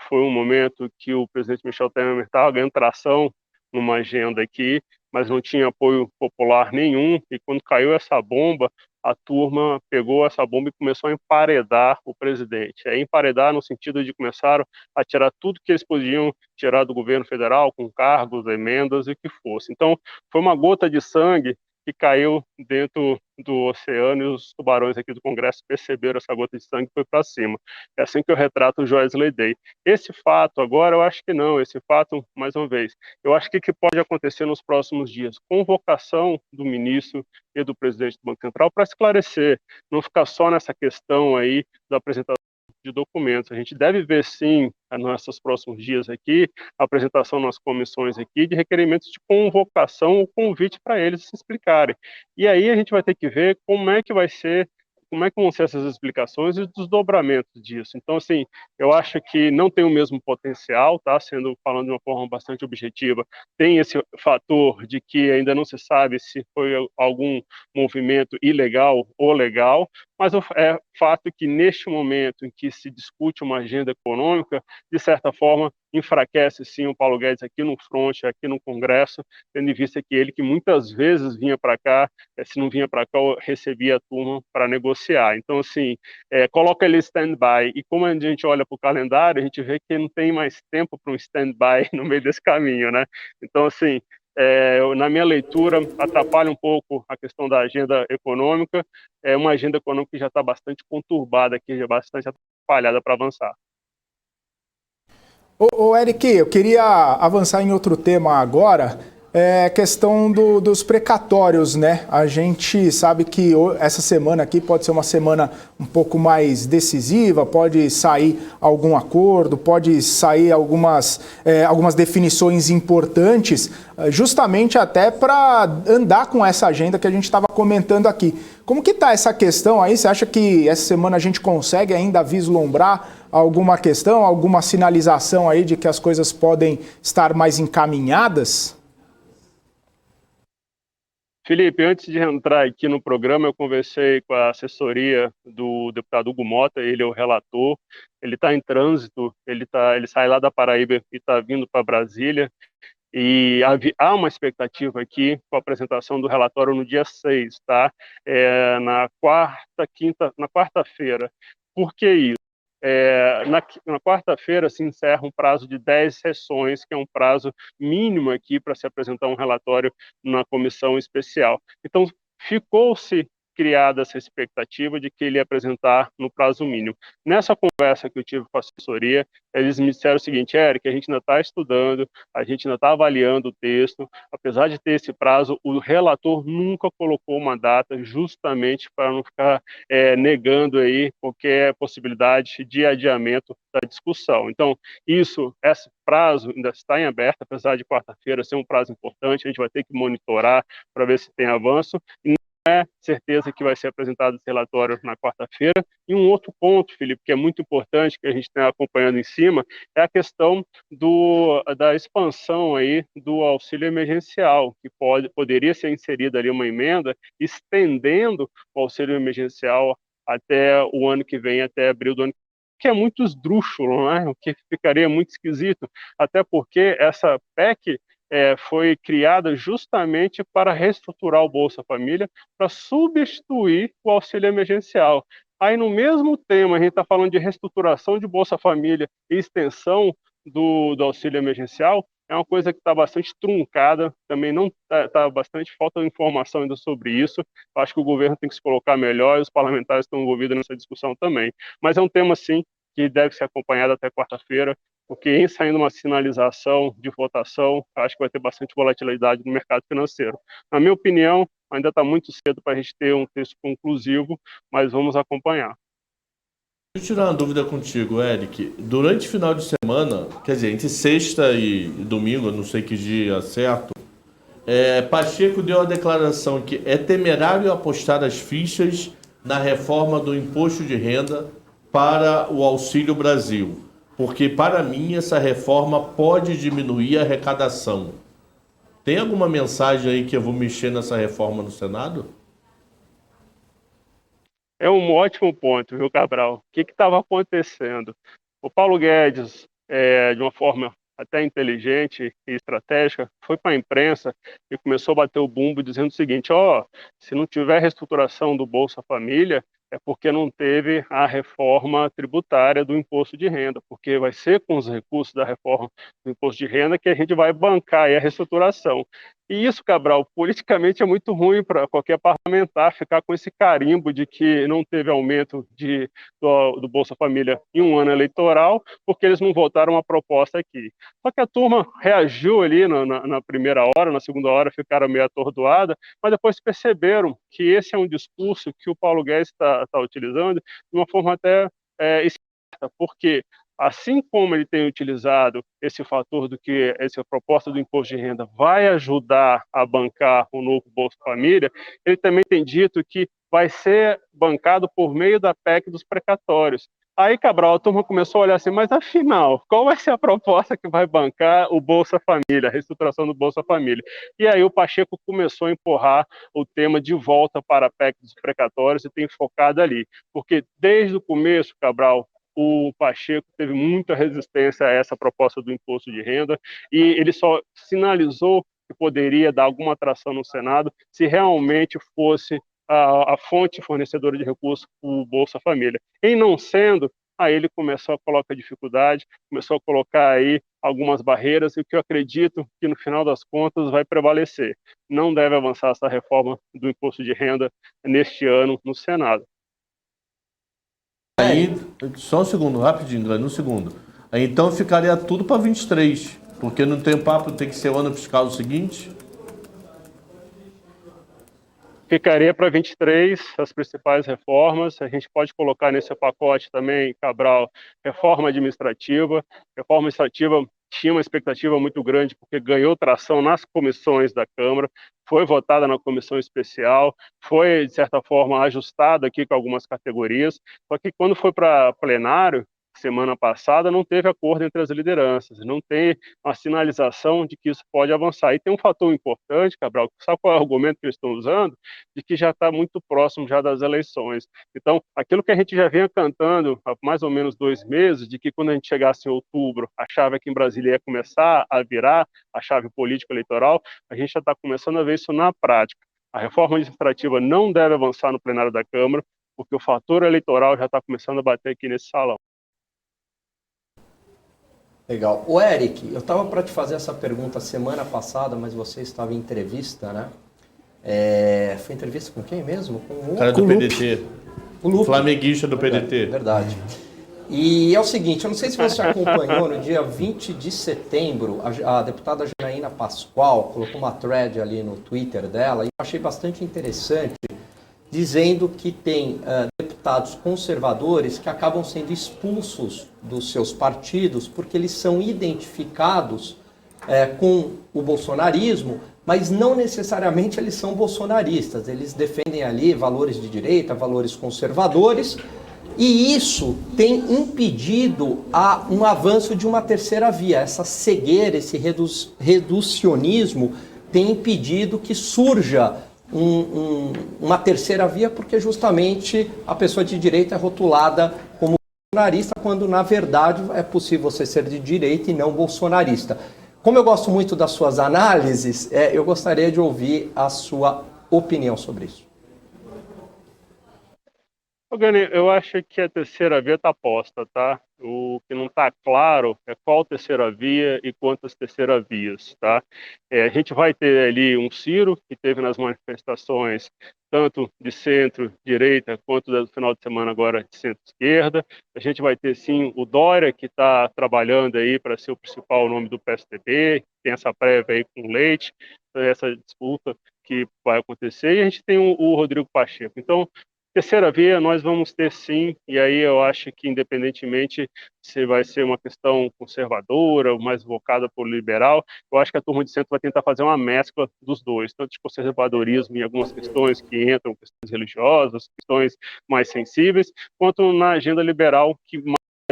foi um momento que o presidente Michel Temer estava ganhando tração numa agenda aqui, mas não tinha apoio popular nenhum, e quando caiu essa bomba, a turma pegou essa bomba e começou a emparedar o presidente. Emparedar no sentido de começaram a tirar tudo que eles podiam tirar do governo federal, com cargos, emendas e o que fosse. Então, foi uma gota de sangue que caiu dentro do oceano, e os tubarões aqui do Congresso perceberam essa gota de sangue e foi para cima. É assim que eu retrato o Joesley Day. Esse fato agora, eu acho que não. Esse fato, mais uma vez, eu acho que pode acontecer nos próximos dias? Convocação do ministro e do presidente do Banco Central para esclarecer, não ficar só nessa questão aí da apresentação de documentos. A gente deve ver, sim, nesses próximos dias aqui, a apresentação nas comissões aqui de requerimentos de convocação ou convite para eles se explicarem. E aí a gente vai ter que ver como é que vão ser essas explicações e os desdobramentos disso. Então, assim, eu acho que não tem o mesmo potencial, tá? Falando de uma forma bastante objetiva, tem esse fator de que ainda não se sabe se foi algum movimento ilegal ou legal, mas é fato que neste momento em que se discute uma agenda econômica, de certa forma, enfraquece sim o Paulo Guedes aqui no front, aqui no Congresso, tendo em vista que ele que muitas vezes vinha para cá, se não vinha para cá, recebia a turma para negociar. Então, assim, coloca ele stand-by, e como a gente olha para o calendário, a gente vê que não tem mais tempo para um stand-by no meio desse caminho, né? Então, assim, na minha leitura, atrapalha um pouco a questão da agenda econômica, é uma agenda econômica que já está bastante conturbada aqui, já bastante atrapalhada para avançar. Ô Eric, eu queria avançar em outro tema agora, questão dos precatórios, né? A gente sabe que essa semana aqui pode ser uma semana um pouco mais decisiva, pode sair algum acordo, pode sair algumas definições importantes, justamente até para andar com essa agenda que a gente estava comentando aqui. Como que está essa questão aí? Você acha que essa semana a gente consegue ainda vislumbrar alguma questão, alguma sinalização aí de que as coisas podem estar mais encaminhadas? Felipe, antes de entrar aqui no programa, eu conversei com a assessoria do deputado Hugo Mota, ele é o relator, ele está em trânsito, ele sai lá da Paraíba e está vindo para Brasília, e há uma expectativa aqui com a apresentação do relatório no dia 6, tá? Na quarta-feira. Por que isso? Na quarta-feira se encerra um prazo de 10 sessões, que é um prazo mínimo aqui para se apresentar um relatório na comissão especial. Então, ficou-se criada essa expectativa de que ele ia apresentar no prazo mínimo. Nessa conversa que eu tive com a assessoria, eles me disseram o seguinte: Eric, a gente ainda está estudando, a gente ainda está avaliando o texto, apesar de ter esse prazo, o relator nunca colocou uma data justamente para não ficar negando aí qualquer possibilidade de adiamento da discussão. Então, esse prazo ainda está em aberto, apesar de quarta-feira ser um prazo importante, a gente vai ter que monitorar para ver se tem avanço, e é certeza que vai ser apresentado esse relatório na quarta-feira. E um outro ponto, Felipe, que é muito importante, que a gente está acompanhando em cima, é a questão da expansão aí do auxílio emergencial, que poderia ser inserida ali uma emenda estendendo o auxílio emergencial até o ano que vem, até abril do ano que é muito esdrúxulo, né? O que ficaria muito esquisito, até porque essa PEC foi criada justamente para reestruturar o Bolsa Família, para substituir o auxílio emergencial. Aí, no mesmo tema, a gente está falando de reestruturação de Bolsa Família e extensão do auxílio emergencial, é uma coisa que está bastante truncada, também não está bastante falta de informação ainda sobre isso. Eu acho que o governo tem que se colocar melhor e os parlamentares estão envolvidos nessa discussão também. Mas é um tema, sim, que deve ser acompanhado até quarta-feira, porque em saindo uma sinalização de votação, acho que vai ter bastante volatilidade no mercado financeiro. Na minha opinião, ainda está muito cedo para a gente ter um texto conclusivo, mas vamos acompanhar. Deixa eu tirar uma dúvida contigo, Eric. Durante o final de semana, quer dizer, entre sexta e domingo, eu não sei que dia certo, Pacheco deu a declaração que é temerário apostar as fichas na reforma do imposto de renda para o Auxílio Brasil, porque para mim essa reforma pode diminuir a arrecadação. Tem alguma mensagem aí que eu vou mexer nessa reforma no Senado? É um ótimo ponto, viu, Cabral? O que estava acontecendo? O Paulo Guedes, de uma forma até inteligente e estratégica, foi para a imprensa e começou a bater o bumbo dizendo o seguinte: se não tiver reestruturação do Bolsa Família, é porque não teve a reforma tributária do imposto de renda, porque vai ser com os recursos da reforma do imposto de renda que a gente vai bancar aí a reestruturação. E isso, Cabral, politicamente é muito ruim para qualquer parlamentar ficar com esse carimbo de que não teve aumento do Bolsa Família em um ano eleitoral, porque eles não votaram uma proposta aqui. Só que a turma reagiu ali na primeira hora, na segunda hora ficaram meio atordoada, mas depois perceberam que esse é um discurso que o Paulo Guedes está utilizando de uma forma até esperta, porque assim como ele tem utilizado esse fator do que essa proposta do imposto de renda vai ajudar a bancar o novo Bolsa Família, ele também tem dito que vai ser bancado por meio da PEC dos precatórios. Aí, Cabral, a turma começou a olhar assim, mas afinal, qual vai ser a proposta que vai bancar o Bolsa Família, a reestruturação do Bolsa Família? E aí o Pacheco começou a empurrar o tema de volta para a PEC dos precatórios e tem focado ali. Porque desde o começo, Cabral, o Pacheco teve muita resistência a essa proposta do imposto de renda e ele só sinalizou que poderia dar alguma atração no Senado se realmente fosse a fonte fornecedora de recursos o Bolsa Família. Em não sendo, aí ele começou a colocar dificuldade, começou a colocar aí algumas barreiras e o que eu acredito que no final das contas vai prevalecer. Não deve avançar essa reforma do imposto de renda neste ano no Senado. Aí, só um segundo, rapidinho, um segundo. Aí, então ficaria tudo para 23, porque não tem papo, tem que ser o ano fiscal seguinte? Ficaria para 23 as principais reformas. A gente pode colocar nesse pacote também, Cabral, reforma administrativa. Reforma administrativa tinha uma expectativa muito grande porque ganhou tração nas comissões da Câmara, foi votada na comissão especial, foi, de certa forma, ajustada aqui com algumas categorias, só que quando foi para plenário, semana passada, não teve acordo entre as lideranças, não tem uma sinalização de que isso pode avançar. E tem um fator importante, Cabral, sabe qual é o argumento que eles estão usando? De que já está muito próximo já das eleições. Então, aquilo que a gente já vinha cantando há mais ou menos 2 meses, de que quando a gente chegasse em outubro, a chave aqui em Brasília ia começar a virar a chave político-eleitoral, a gente já está começando a ver isso na prática. A reforma administrativa não deve avançar no plenário da Câmara, porque o fator eleitoral já está começando a bater aqui nesse salão. Legal. O Eric, eu estava para te fazer essa pergunta semana passada, mas você estava em entrevista, né? Foi entrevista com quem mesmo? Com o cara do PDT. O Lupe. Flamenguista do PDT. Verdade. E é o seguinte, eu não sei se você acompanhou, no dia 20 de setembro, a deputada Janaína Pascoal colocou uma thread ali no Twitter dela, e eu achei bastante interessante, dizendo que tem deputados conservadores que acabam sendo expulsos dos seus partidos porque eles são identificados com o bolsonarismo, mas não necessariamente eles são bolsonaristas. Eles defendem ali valores de direita, valores conservadores, e isso tem impedido um avanço de uma terceira via. Essa cegueira, esse reducionismo tem impedido que surja uma terceira via, porque justamente a pessoa de direita é rotulada como bolsonarista, quando na verdade é possível você ser de direita e não bolsonarista. Como eu gosto muito das suas análises, eu gostaria de ouvir a sua opinião sobre isso. Gani, eu acho que a terceira via está posta, tá? O que não está claro é qual terceira via e quantas terceiras vias, tá? A gente vai ter ali um Ciro, que teve nas manifestações tanto de centro-direita, quanto no final de semana agora de centro-esquerda. A gente vai ter, sim, o Dória, que está trabalhando aí para ser o principal nome do PSDB, tem essa prévia aí com o Leite, essa disputa que vai acontecer, e a gente tem o Rodrigo Pacheco. Então, terceira via nós vamos ter sim, e aí eu acho que independentemente se vai ser uma questão conservadora ou mais voltada para o liberal, eu acho que a turma de centro vai tentar fazer uma mescla dos dois, tanto de conservadorismo em algumas questões que entram, questões religiosas, questões mais sensíveis, quanto na agenda liberal, que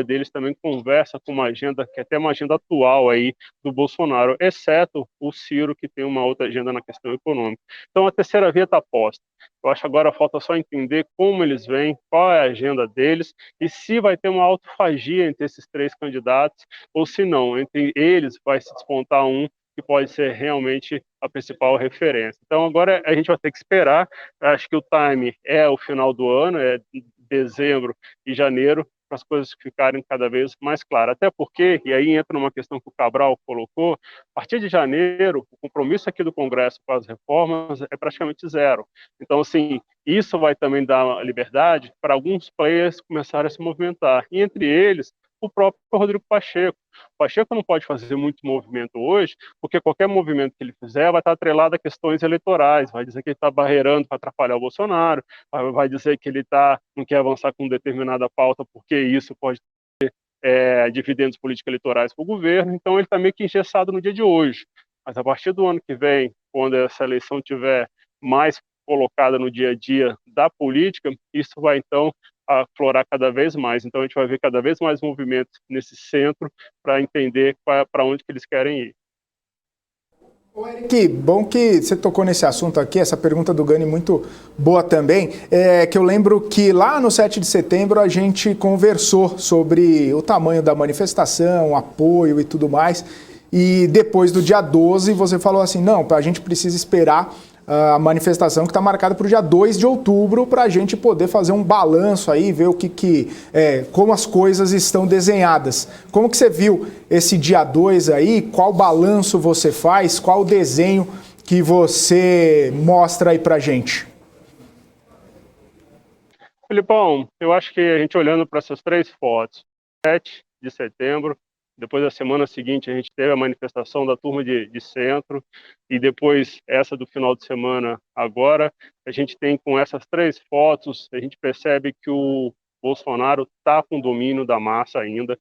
deles também conversa com uma agenda, que é até uma agenda atual aí do Bolsonaro, exceto o Ciro, que tem uma outra agenda na questão econômica. Então a terceira via está posta. Eu acho que agora falta só entender como eles vêm, qual é a agenda deles e se vai ter uma autofagia entre esses três candidatos ou se não, entre eles vai se despontar um que pode ser realmente a principal referência. Então agora a gente vai ter que esperar, acho que o time é o final do ano, é dezembro e janeiro, para as coisas ficarem cada vez mais claras. Até porque, e aí entra uma questão que o Cabral colocou, a partir de janeiro, o compromisso aqui do Congresso com as reformas é praticamente zero. Então, assim, isso vai também dar liberdade para alguns players começarem a se movimentar. E entre eles, o próprio Rodrigo Pacheco. O Pacheco não pode fazer muito movimento hoje, porque qualquer movimento que ele fizer vai estar atrelado a questões eleitorais, vai dizer que ele está barreirando para atrapalhar o Bolsonaro, vai dizer que ele não quer avançar com determinada pauta, porque isso pode ter dividendos político-eleitorais para o governo, então ele está meio que engessado no dia de hoje. Mas a partir do ano que vem, quando essa eleição tiver mais colocada no dia a dia da política, isso vai então aflorar cada vez mais. Então a gente vai ver cada vez mais movimentos nesse centro para entender para onde que eles querem ir. Que bom que você tocou nesse assunto aqui, essa pergunta do Gani muito boa também, que eu lembro que lá no 7 de setembro a gente conversou sobre o tamanho da manifestação, o apoio e tudo mais, e depois do dia 12 você falou assim, não, a gente precisa esperar a manifestação que está marcada para o dia 2 de outubro para a gente poder fazer um balanço aí, ver como as coisas estão desenhadas. Como que você viu esse dia 2 aí? Qual balanço você faz? Qual o desenho que você mostra aí para a gente? Filipão, eu acho que a gente olhando para essas três fotos, 7 de setembro, depois da semana seguinte a gente teve a manifestação da turma de centro e depois essa do final de semana agora, a gente tem com essas três fotos, a gente percebe que o Bolsonaro está com domínio da massa ainda,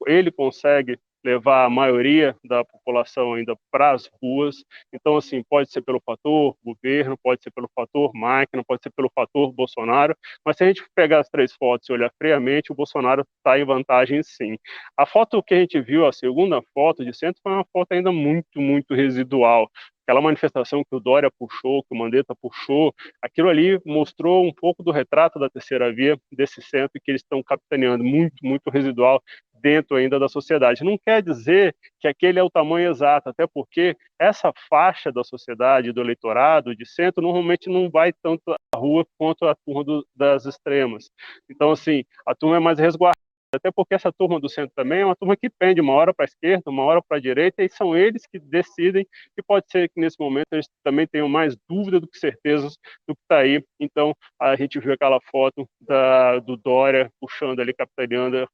ele consegue levar a maioria da população ainda para as ruas. Então, assim, pode ser pelo fator governo, pode ser pelo fator máquina, pode ser pelo fator Bolsonaro, mas se a gente pegar as três fotos e olhar friamente, o Bolsonaro está em vantagem, sim. A foto que a gente viu, a segunda foto de centro, foi uma foto ainda muito, muito residual. Aquela manifestação que o Dória puxou, que o Mandetta puxou, aquilo ali mostrou um pouco do retrato da terceira via desse centro que eles estão capitaneando, muito, muito residual dentro ainda da sociedade. Não quer dizer que aquele é o tamanho exato, até porque essa faixa da sociedade, do eleitorado, de centro, normalmente não vai tanto à rua quanto a turma das extremas. Então, assim, a turma é mais resguardada. Até porque essa turma do centro também é uma turma que pende uma hora para a esquerda, uma hora para a direita, e são eles que decidem, e pode ser que nesse momento eles também tenham mais dúvida do que certezas do que está aí. Então, a gente viu aquela foto do Dória puxando ali, capitaneando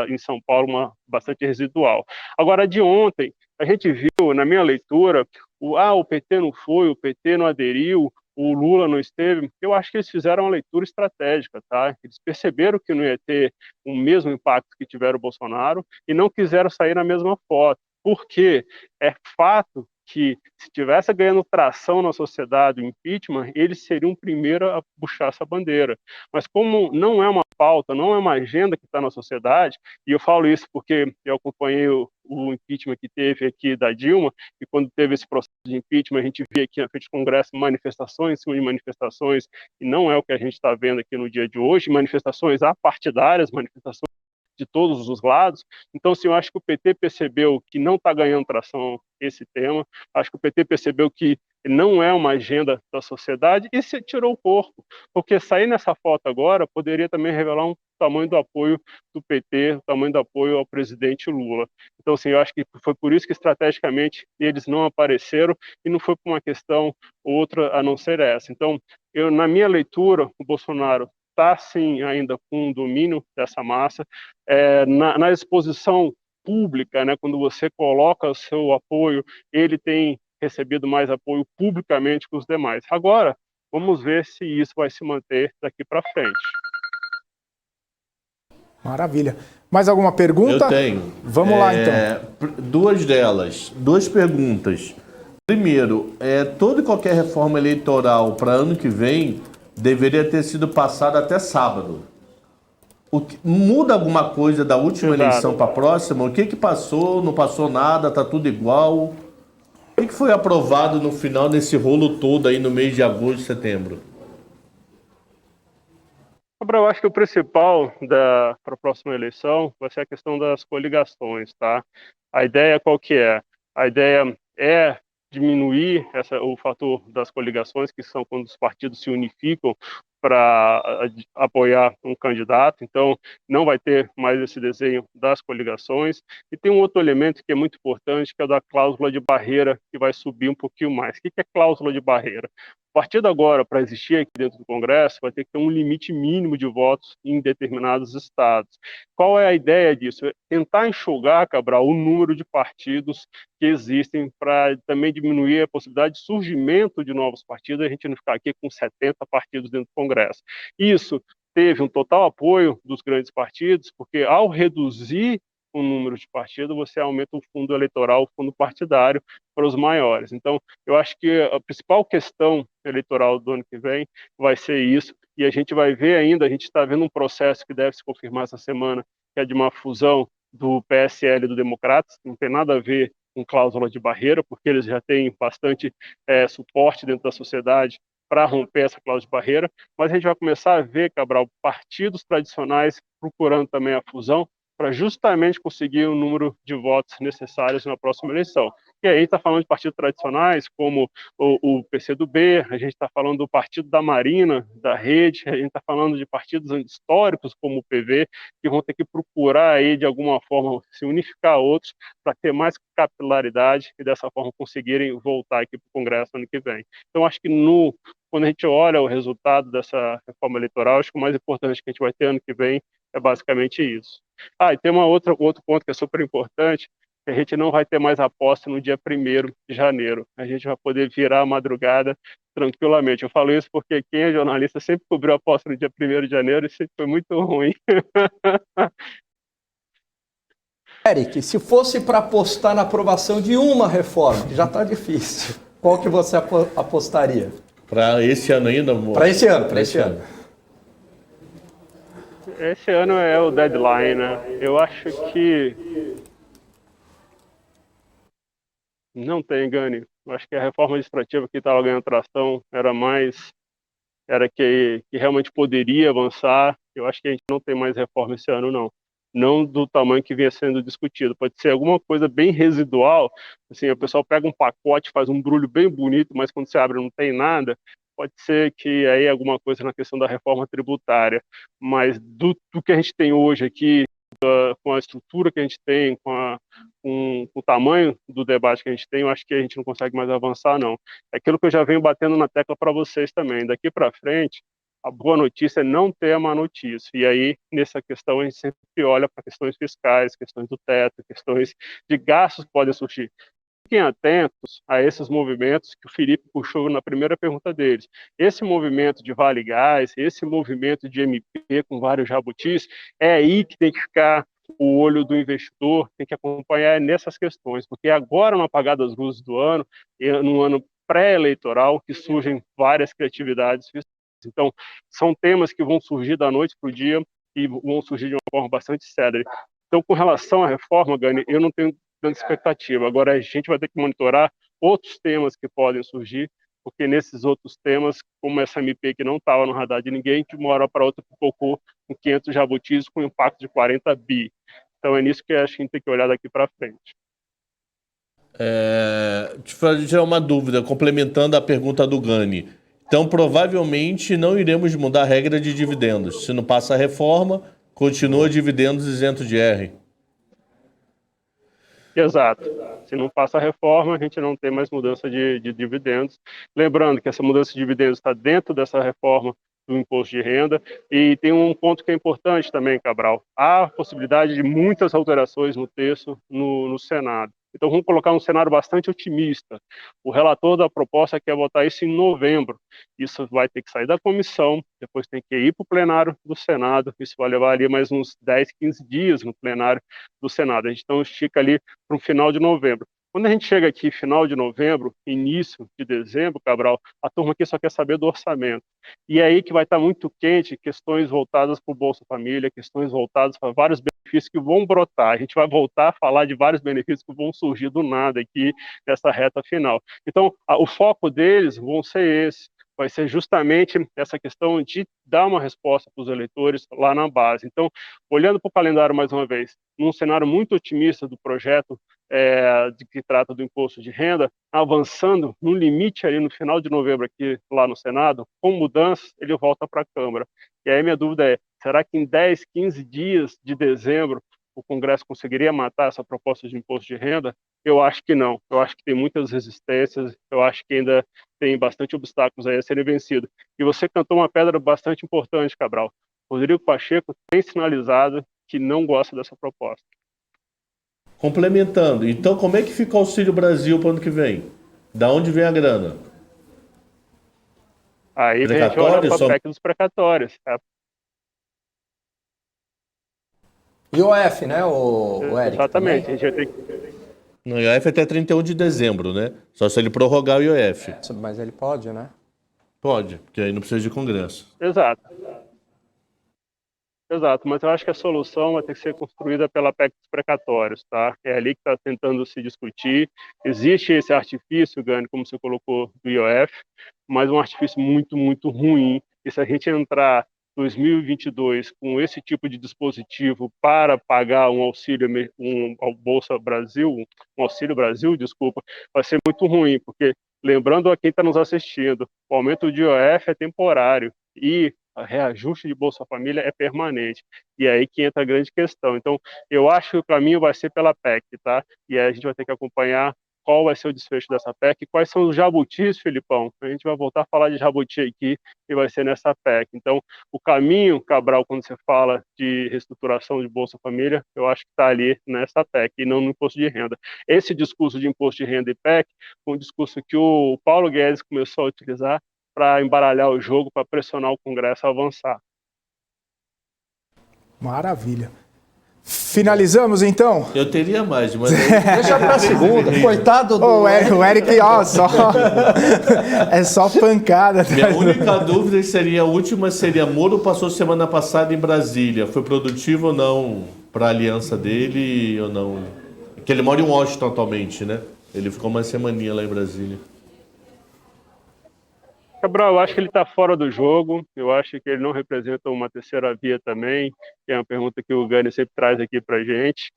em São Paulo, bastante residual. Agora, de ontem, a gente viu, na minha leitura, o PT não foi, o PT não aderiu, o Lula não esteve. Eu acho que eles fizeram uma leitura estratégica, tá? Eles perceberam que não ia ter o mesmo impacto que tiveram o Bolsonaro e não quiseram sair na mesma foto. Por quê? É fato que se tivesse ganhando tração na sociedade o impeachment, eles seriam o primeiro a puxar essa bandeira. Mas como não é uma pauta, não é uma agenda que está na sociedade, e eu falo isso porque eu acompanhei o impeachment que teve aqui da Dilma, e quando teve esse processo de impeachment, a gente via aqui na frente do Congresso manifestações em cima de manifestações, e não é o que a gente está vendo aqui no dia de hoje, manifestações apartidárias, manifestações de todos os lados. Então, assim, eu acho que o PT percebeu que não está ganhando tração esse tema, acho que o PT percebeu que não é uma agenda da sociedade e se tirou o corpo, porque sair nessa foto agora poderia também revelar um tamanho do apoio do PT, o tamanho do apoio ao presidente Lula. Então, assim, eu acho que foi por isso que estrategicamente eles não apareceram e não foi por uma questão outra a não ser essa. Então, na minha leitura, o Bolsonaro está, sim, ainda com o domínio dessa massa. Na exposição pública, né, quando você coloca o seu apoio, ele tem recebido mais apoio publicamente que os demais. Agora, vamos ver se isso vai se manter daqui para frente. Maravilha. Mais alguma pergunta? Eu tenho. Vamos lá, então. Duas perguntas. Primeiro, toda e qualquer reforma eleitoral para ano que vem deveria ter sido passada até sábado. Muda alguma coisa da última eleição para a próxima? O que passou? Não passou nada? Está tudo igual? O que foi aprovado no final desse rolo todo aí no mês de agosto e setembro? Eu acho que o principal para a próxima eleição vai ser a questão das coligações, tá? A ideia qual que é? A ideia é diminuir o fator das coligações, que são quando os partidos se unificam para apoiar um candidato. Então, não vai ter mais esse desenho das coligações. E tem um outro elemento que é muito importante, que é o da cláusula de barreira, que vai subir um pouquinho mais. O que é cláusula de barreira? A partir de agora, para existir aqui dentro do Congresso, vai ter que ter um limite mínimo de votos em determinados estados. Qual é a ideia disso? É tentar enxugar, Cabral, o número de partidos que existem para também diminuir a possibilidade de surgimento de novos partidos, a gente não ficar aqui com 70 partidos dentro do Congresso. Isso teve um total apoio dos grandes partidos, porque ao reduzir o número de partidos, você aumenta o fundo eleitoral, o fundo partidário para os maiores. Então, eu acho que a principal questão eleitoral do ano que vem vai ser isso, e a gente vai ver ainda, a gente está vendo um processo que deve se confirmar essa semana, que é de uma fusão do PSL e do Democratas, que não tem nada a ver com cláusula de barreira, porque eles já têm bastante suporte dentro da sociedade para romper essa cláusula de barreira, mas a gente vai começar a ver, Cabral, partidos tradicionais procurando também a fusão, para justamente conseguir o número de votos necessários na próxima eleição. E aí está falando de partidos tradicionais, como o PCdoB, a gente está falando do Partido da Marina, da Rede, a gente está falando de partidos históricos, como o PV, que vão ter que procurar aí, de alguma forma, se unificar a outros para ter mais capilaridade e, dessa forma, conseguirem voltar aqui para o Congresso ano que vem. Então, acho que quando a gente olha o resultado dessa reforma eleitoral, acho que o mais importante que a gente vai ter ano que vem é basicamente isso. E tem outro ponto que é super importante, que a gente não vai ter mais aposta no dia 1º de janeiro. A gente vai poder virar a madrugada tranquilamente. Eu falo isso porque quem é jornalista sempre cobriu a aposta no dia 1º de janeiro e sempre foi muito ruim. Eric, se fosse para apostar na aprovação de uma reforma, que já está difícil, qual que você apostaria? Para esse ano ainda, amor? Para esse ano, para esse ano. Esse ano é o deadline, né? Eu acho que não tem, Gani. Eu acho que a reforma administrativa que estava ganhando tração era que realmente poderia avançar. Eu acho que a gente não tem mais reforma esse ano, não. Não do tamanho que vinha sendo discutido. Pode ser alguma coisa bem residual, assim, o pessoal pega um pacote, faz um brulho bem bonito, mas quando você abre não tem nada. Pode ser que aí alguma coisa na questão da reforma tributária, mas do que a gente tem hoje aqui, com a estrutura que a gente tem, com o tamanho do debate que a gente tem, eu acho que a gente não consegue mais avançar, não. É aquilo que eu já venho batendo na tecla para vocês também. Daqui para frente, a boa notícia é não ter a má notícia. E aí, nessa questão, a gente sempre olha para questões fiscais, questões do teto, questões de gastos que podem surgir. Fiquem atentos a esses movimentos que o Felipe puxou na primeira pergunta deles. Esse movimento de Vale Gás, esse movimento de MP com vários jabutis, é aí que tem que ficar o olho do investidor, tem que acompanhar nessas questões, porque agora, no apagar das luzes do ano, no ano pré-eleitoral, que surgem várias criatividades fiscais. Então, são temas que vão surgir da noite para o dia e vão surgir de uma forma bastante séria. Então, com relação à reforma, Gani, eu não tenho tanta expectativa. Agora, a gente vai ter que monitorar outros temas que podem surgir, porque nesses outros temas, como essa MP que não estava no radar de ninguém, de uma hora para outra pipocou com 500 jabutis com impacto de 40 bi. Então é nisso que acho que a gente tem que olhar daqui para frente. Deixa eu tirar uma dúvida, complementando a pergunta do Gani. Então, provavelmente, não iremos mudar a regra de dividendos. Se não passa a reforma, continua dividendos isentos de R. Exato. Se não passa a reforma, a gente não tem mais mudança de dividendos. Lembrando que essa mudança de dividendos está dentro dessa reforma do imposto de renda. E tem um ponto que é importante também, Cabral. Há possibilidade de muitas alterações no texto no Senado. Então, vamos colocar um cenário bastante otimista. O relator da proposta quer votar isso em novembro. Isso vai ter que sair da comissão, depois tem que ir para o plenário do Senado. Isso vai levar ali mais uns 10, 15 dias no plenário do Senado. A gente então estica ali para o final de novembro. Quando a gente chega aqui, final de novembro, início de dezembro, Cabral, a turma aqui só quer saber do orçamento. E é aí que vai estar muito quente questões voltadas para o Bolsa Família, questões voltadas para vários benefícios que vão brotar. A gente vai voltar a falar de vários benefícios que vão surgir do nada aqui nessa reta final. Então, o foco deles vão ser esse. Vai ser justamente essa questão de dar uma resposta para os eleitores lá na base. Então, olhando para o calendário mais uma vez, num cenário muito otimista do projeto de que trata do imposto de renda, avançando no limite ali no final de novembro aqui lá no Senado, com mudanças, ele volta para a Câmara. E aí minha dúvida é, será que em 10, 15 dias de dezembro o Congresso conseguiria matar essa proposta de imposto de renda? Eu acho que não. Eu acho que tem muitas resistências, eu acho que ainda tem bastante obstáculos aí a serem vencidos. E você cantou uma pedra bastante importante, Cabral. Rodrigo Pacheco tem sinalizado que não gosta dessa proposta. Complementando, então como é que fica o Auxílio Brasil para o ano que vem? Da onde vem a grana? Aí a gente olha para a PEC dos precatórios. IOF, né, o Eric? Exatamente. Também? A gente vai ter que... No IOF até 31 de dezembro, né? Só se ele prorrogar o IOF. Mas ele pode, né? Pode, porque aí não precisa de Congresso. Exato. Exato, mas eu acho que a solução vai ter que ser construída pela PEC dos precatórios, tá? É ali que está tentando se discutir. Existe esse artifício, Gani, como você colocou, do IOF, mas um artifício muito, muito ruim. E se a gente entrar 2022 com esse tipo de dispositivo para pagar um auxílio, um Bolsa Brasil, um Auxílio Brasil, desculpa, vai ser muito ruim, porque lembrando a quem está nos assistindo, o aumento de IOF é temporário e o reajuste de Bolsa Família é permanente. E é aí que entra a grande questão. Então, eu acho que o caminho vai ser pela PEC, tá? E aí a gente vai ter que acompanhar qual vai ser o desfecho dessa PEC, quais são os jabutis, Filipão. A gente vai voltar a falar de jabuti aqui e vai ser nessa PEC. Então, o caminho, Cabral, quando você fala de reestruturação de Bolsa Família, eu acho que está ali nessa PEC e não no imposto de renda. Esse discurso de imposto de renda e PEC foi um discurso que o Paulo Guedes começou a utilizar para embaralhar o jogo, para pressionar o Congresso a avançar. Maravilha. Finalizamos, então? Eu teria mais, mas... Deixa pra segunda. Coitado do... O Eric, ó, só... é só pancada. Minha única dúvida seria, a última seria, Moro passou semana passada em Brasília. Foi produtivo ou não para a aliança dele ou não? Porque ele mora em Washington atualmente, né? Ele ficou uma semaninha lá em Brasília. Cabral, eu acho que ele está fora do jogo, eu acho que ele não representa uma terceira via também, que é uma pergunta que o Gani sempre traz aqui para a gente.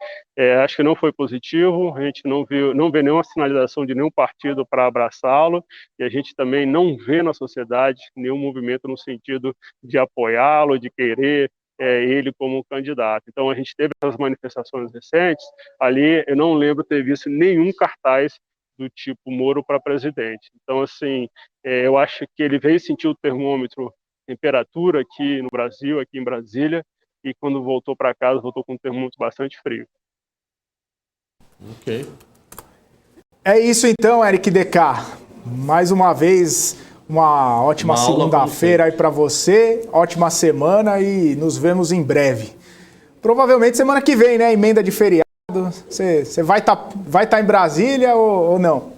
Acho que não foi positivo, a gente não vê nenhuma sinalização de nenhum partido para abraçá-lo, e a gente também não vê na sociedade nenhum movimento no sentido de apoiá-lo, de querer ele como candidato. Então a gente teve essas manifestações recentes, ali eu não lembro ter visto nenhum cartaz do tipo Moro para presidente. Então, assim, eu acho que ele veio sentir o termômetro, temperatura aqui no Brasil, aqui em Brasília, e quando voltou para casa, voltou com um termômetro bastante frio. Ok. É isso então, Eric DK. Mais uma vez, uma ótima segunda-feira aí para você, ótima semana e nos vemos em breve. Provavelmente semana que vem, né? Emenda de feriado. Você vai tá em Brasília ou não?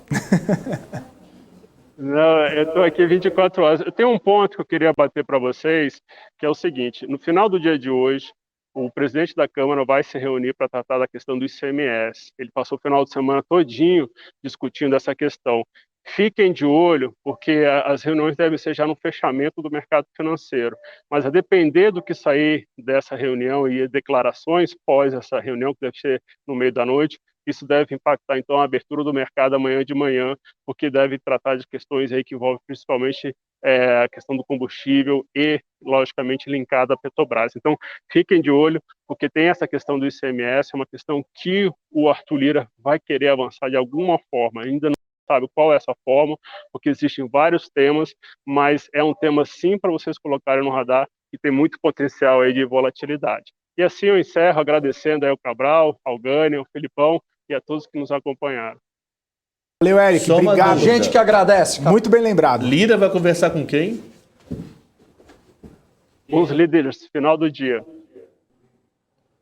Não, eu estou aqui 24 horas. Eu tenho um ponto que eu queria bater para vocês, que é o seguinte: no final do dia de hoje, o presidente da Câmara vai se reunir para tratar da questão do ICMS. Ele passou o final de semana todinho discutindo essa questão. fiquem de olho, porque as reuniões devem ser já no fechamento do mercado financeiro. Mas a depender do que sair dessa reunião e declarações pós essa reunião, que deve ser no meio da noite, isso deve impactar, então, a abertura do mercado amanhã de manhã, porque deve tratar de questões aí que envolvem principalmente a questão do combustível e, logicamente, linkada à Petrobras. Então, fiquem de olho, porque tem essa questão do ICMS, é uma questão que o Arthur Lira vai querer avançar de alguma forma, ainda não sabe qual é essa forma, porque existem vários temas, mas é um tema, sim, para vocês colocarem no radar, e tem muito potencial aí de volatilidade. E assim eu encerro agradecendo aí ao Cabral, ao Gani, ao Felipão e a todos que nos acompanharam. Valeu, Eric. Só uma Obrigado. dúvida. Gente que agradece. Cara. Muito bem lembrado. Lira vai conversar com quem? Com os líderes, final do dia.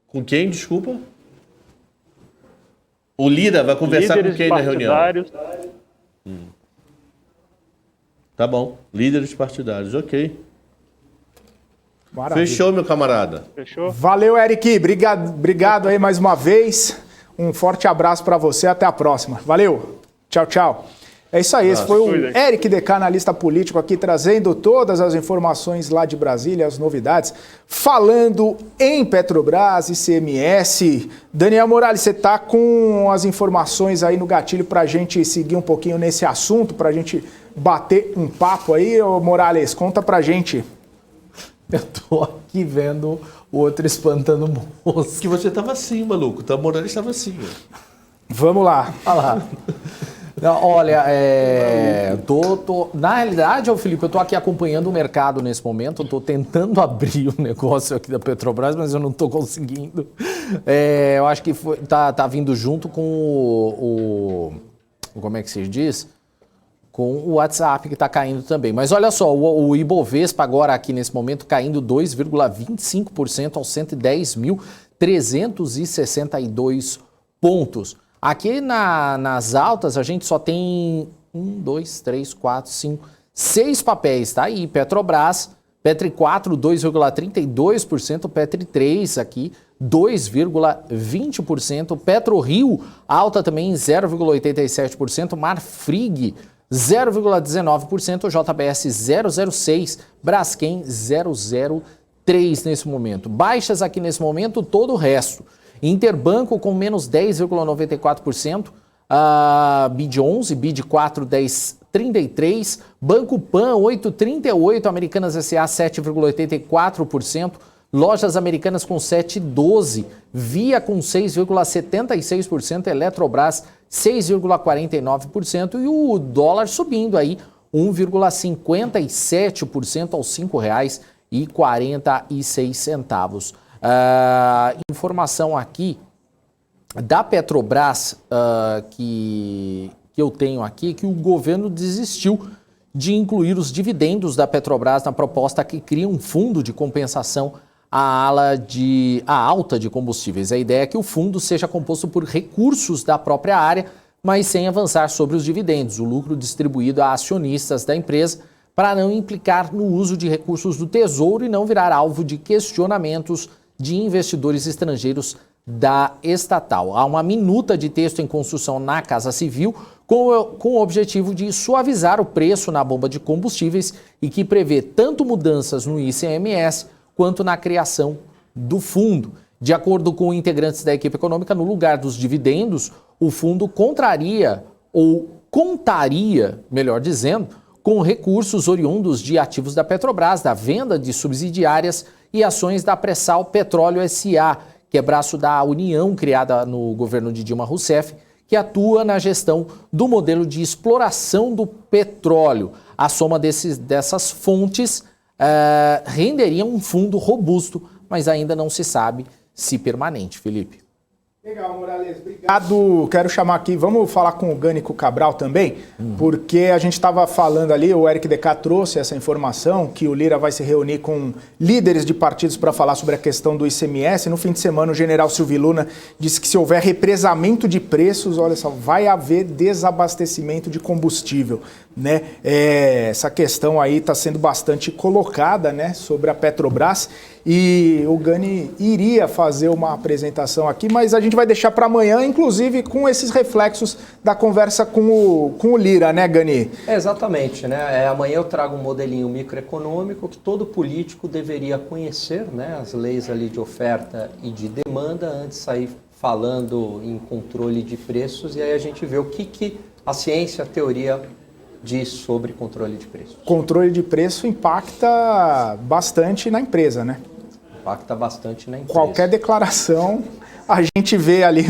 Com quem, desculpa? O Lira vai conversar Líderes com quem na reunião? partidários. Tá bom. Líderes partidários, ok. Maravilha. Fechou, meu camarada. Fechou? Valeu, Eric. Obrigado aí mais uma vez. Um forte abraço para você. Até a próxima. Valeu. Tchau, tchau. É isso aí. Esse foi o Eric Decá, analista político, aqui trazendo todas as informações lá de Brasília, as novidades, falando em Petrobras, ICMS. Daniel Morales, você está com as informações aí no gatilho para a gente seguir um pouquinho nesse assunto, para a gente bater um papo aí, ô Morales? Conta pra gente. Eu tô aqui vendo o outro espantando moço. Que você tava assim, maluco. O Morales estava assim. Ó. Vamos lá. Olha lá. Não, olha, na realidade, Felipe, eu tô aqui acompanhando o mercado nesse momento, eu tô tentando abrir o negócio aqui da Petrobras, mas eu não tô conseguindo. Eu acho que tá vindo junto com como é que se diz? Com o WhatsApp que está caindo também. Mas olha só, o Ibovespa agora aqui nesse momento caindo 2,25% aos 110.362 pontos. Aqui nas altas a gente só tem 6 papéis, tá aí, Petrobras, Petri 4, 2,32%, Petri 3 aqui, 2,20%, PetroRio, alta também 0,87%, Marfrig, 0,19%, JBS 0,06%, Braskem 0,03% nesse momento. Baixas aqui nesse momento, todo o resto. Interbanco com menos 10,94%, BID 11, BID 4, 10,33%, Banco Pan 8,38%, Americanas S.A. 7,84%, Lojas Americanas com 7,12%, Via com 6,76%, Eletrobras 6,49% e o dólar subindo aí 1,57% aos R$ 5,46. Informação aqui da Petrobras que eu tenho aqui, que o governo desistiu de incluir os dividendos da Petrobras na proposta que cria um fundo de compensação à alta de combustíveis. A ideia é que o fundo seja composto por recursos da própria área, mas sem avançar sobre os dividendos, o lucro distribuído a acionistas da empresa, para não implicar no uso de recursos do Tesouro e não virar alvo de questionamentos de investidores estrangeiros da estatal. Há uma minuta de texto em construção na Casa Civil com o objetivo de suavizar o preço na bomba de combustíveis e que prevê tanto mudanças no ICMS quanto na criação do fundo. De acordo com integrantes da equipe econômica, no lugar dos dividendos, o fundo contaria, melhor dizendo, com recursos oriundos de ativos da Petrobras, da venda de subsidiárias e ações da Pressal Petróleo S.A., que é braço da União criada no governo de Dilma Rousseff, que atua na gestão do modelo de exploração do petróleo. A soma dessas fontes renderia um fundo robusto, mas ainda não se sabe se permanente, Felipe. Legal, Morales, obrigado. Quero chamar aqui, vamos falar com o Gani e com o Cabral também, porque a gente estava falando ali, o Eric Decá trouxe essa informação, que o Lira vai se reunir com líderes de partidos para falar sobre a questão do ICMS. No fim de semana, o general Silvio Luna disse que se houver represamento de preços, olha só, vai haver desabastecimento de combustível, né? Essa questão aí está sendo bastante colocada, né, sobre a Petrobras. e o Gani iria fazer uma apresentação aqui, mas a gente vai deixar para amanhã, inclusive com esses reflexos da conversa com o Lira, né, Gani? Exatamente, né? Amanhã eu trago um modelinho microeconômico que todo político deveria conhecer, né? As leis ali de oferta e de demanda antes de sair falando em controle de preços, e aí a gente vê o que a ciência, a teoria diz sobre controle de preços. Controle de preço impacta bastante na empresa, né? Impacta bastante na empresa. Qualquer declaração, a gente vê ali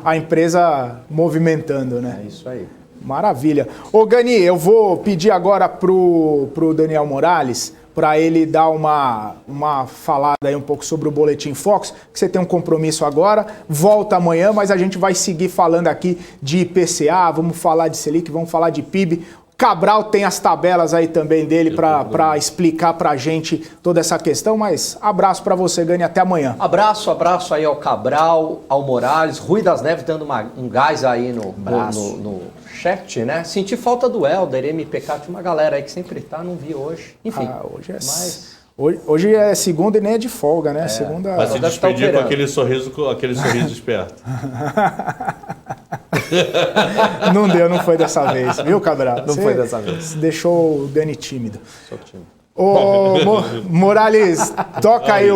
a empresa movimentando, né? É isso aí. Maravilha. Ô Gani, eu vou pedir agora pro Daniel Morales para ele dar uma falada aí um pouco sobre o Boletim Focus, que você tem um compromisso agora, volta amanhã, mas a gente vai seguir falando aqui de IPCA, vamos falar de Selic, vamos falar de PIB. Cabral tem as tabelas aí também dele para explicar para a gente toda essa questão, mas abraço para você, Gani, até amanhã. Abraço aí ao Cabral, ao Morales, Rui das Neves dando um gás aí no chat, né? Senti falta do Helder, MPK, tinha uma galera aí que sempre tá, não vi hoje. Enfim, hoje é segunda e nem é de folga, né? Segunda. Vai se despedir com aquele sorriso esperto. Não deu, não foi dessa vez, viu, Cabral? Não foi dessa vez. Deixou o Gani tímido. Sou tímido. Ô, Morales, toca aí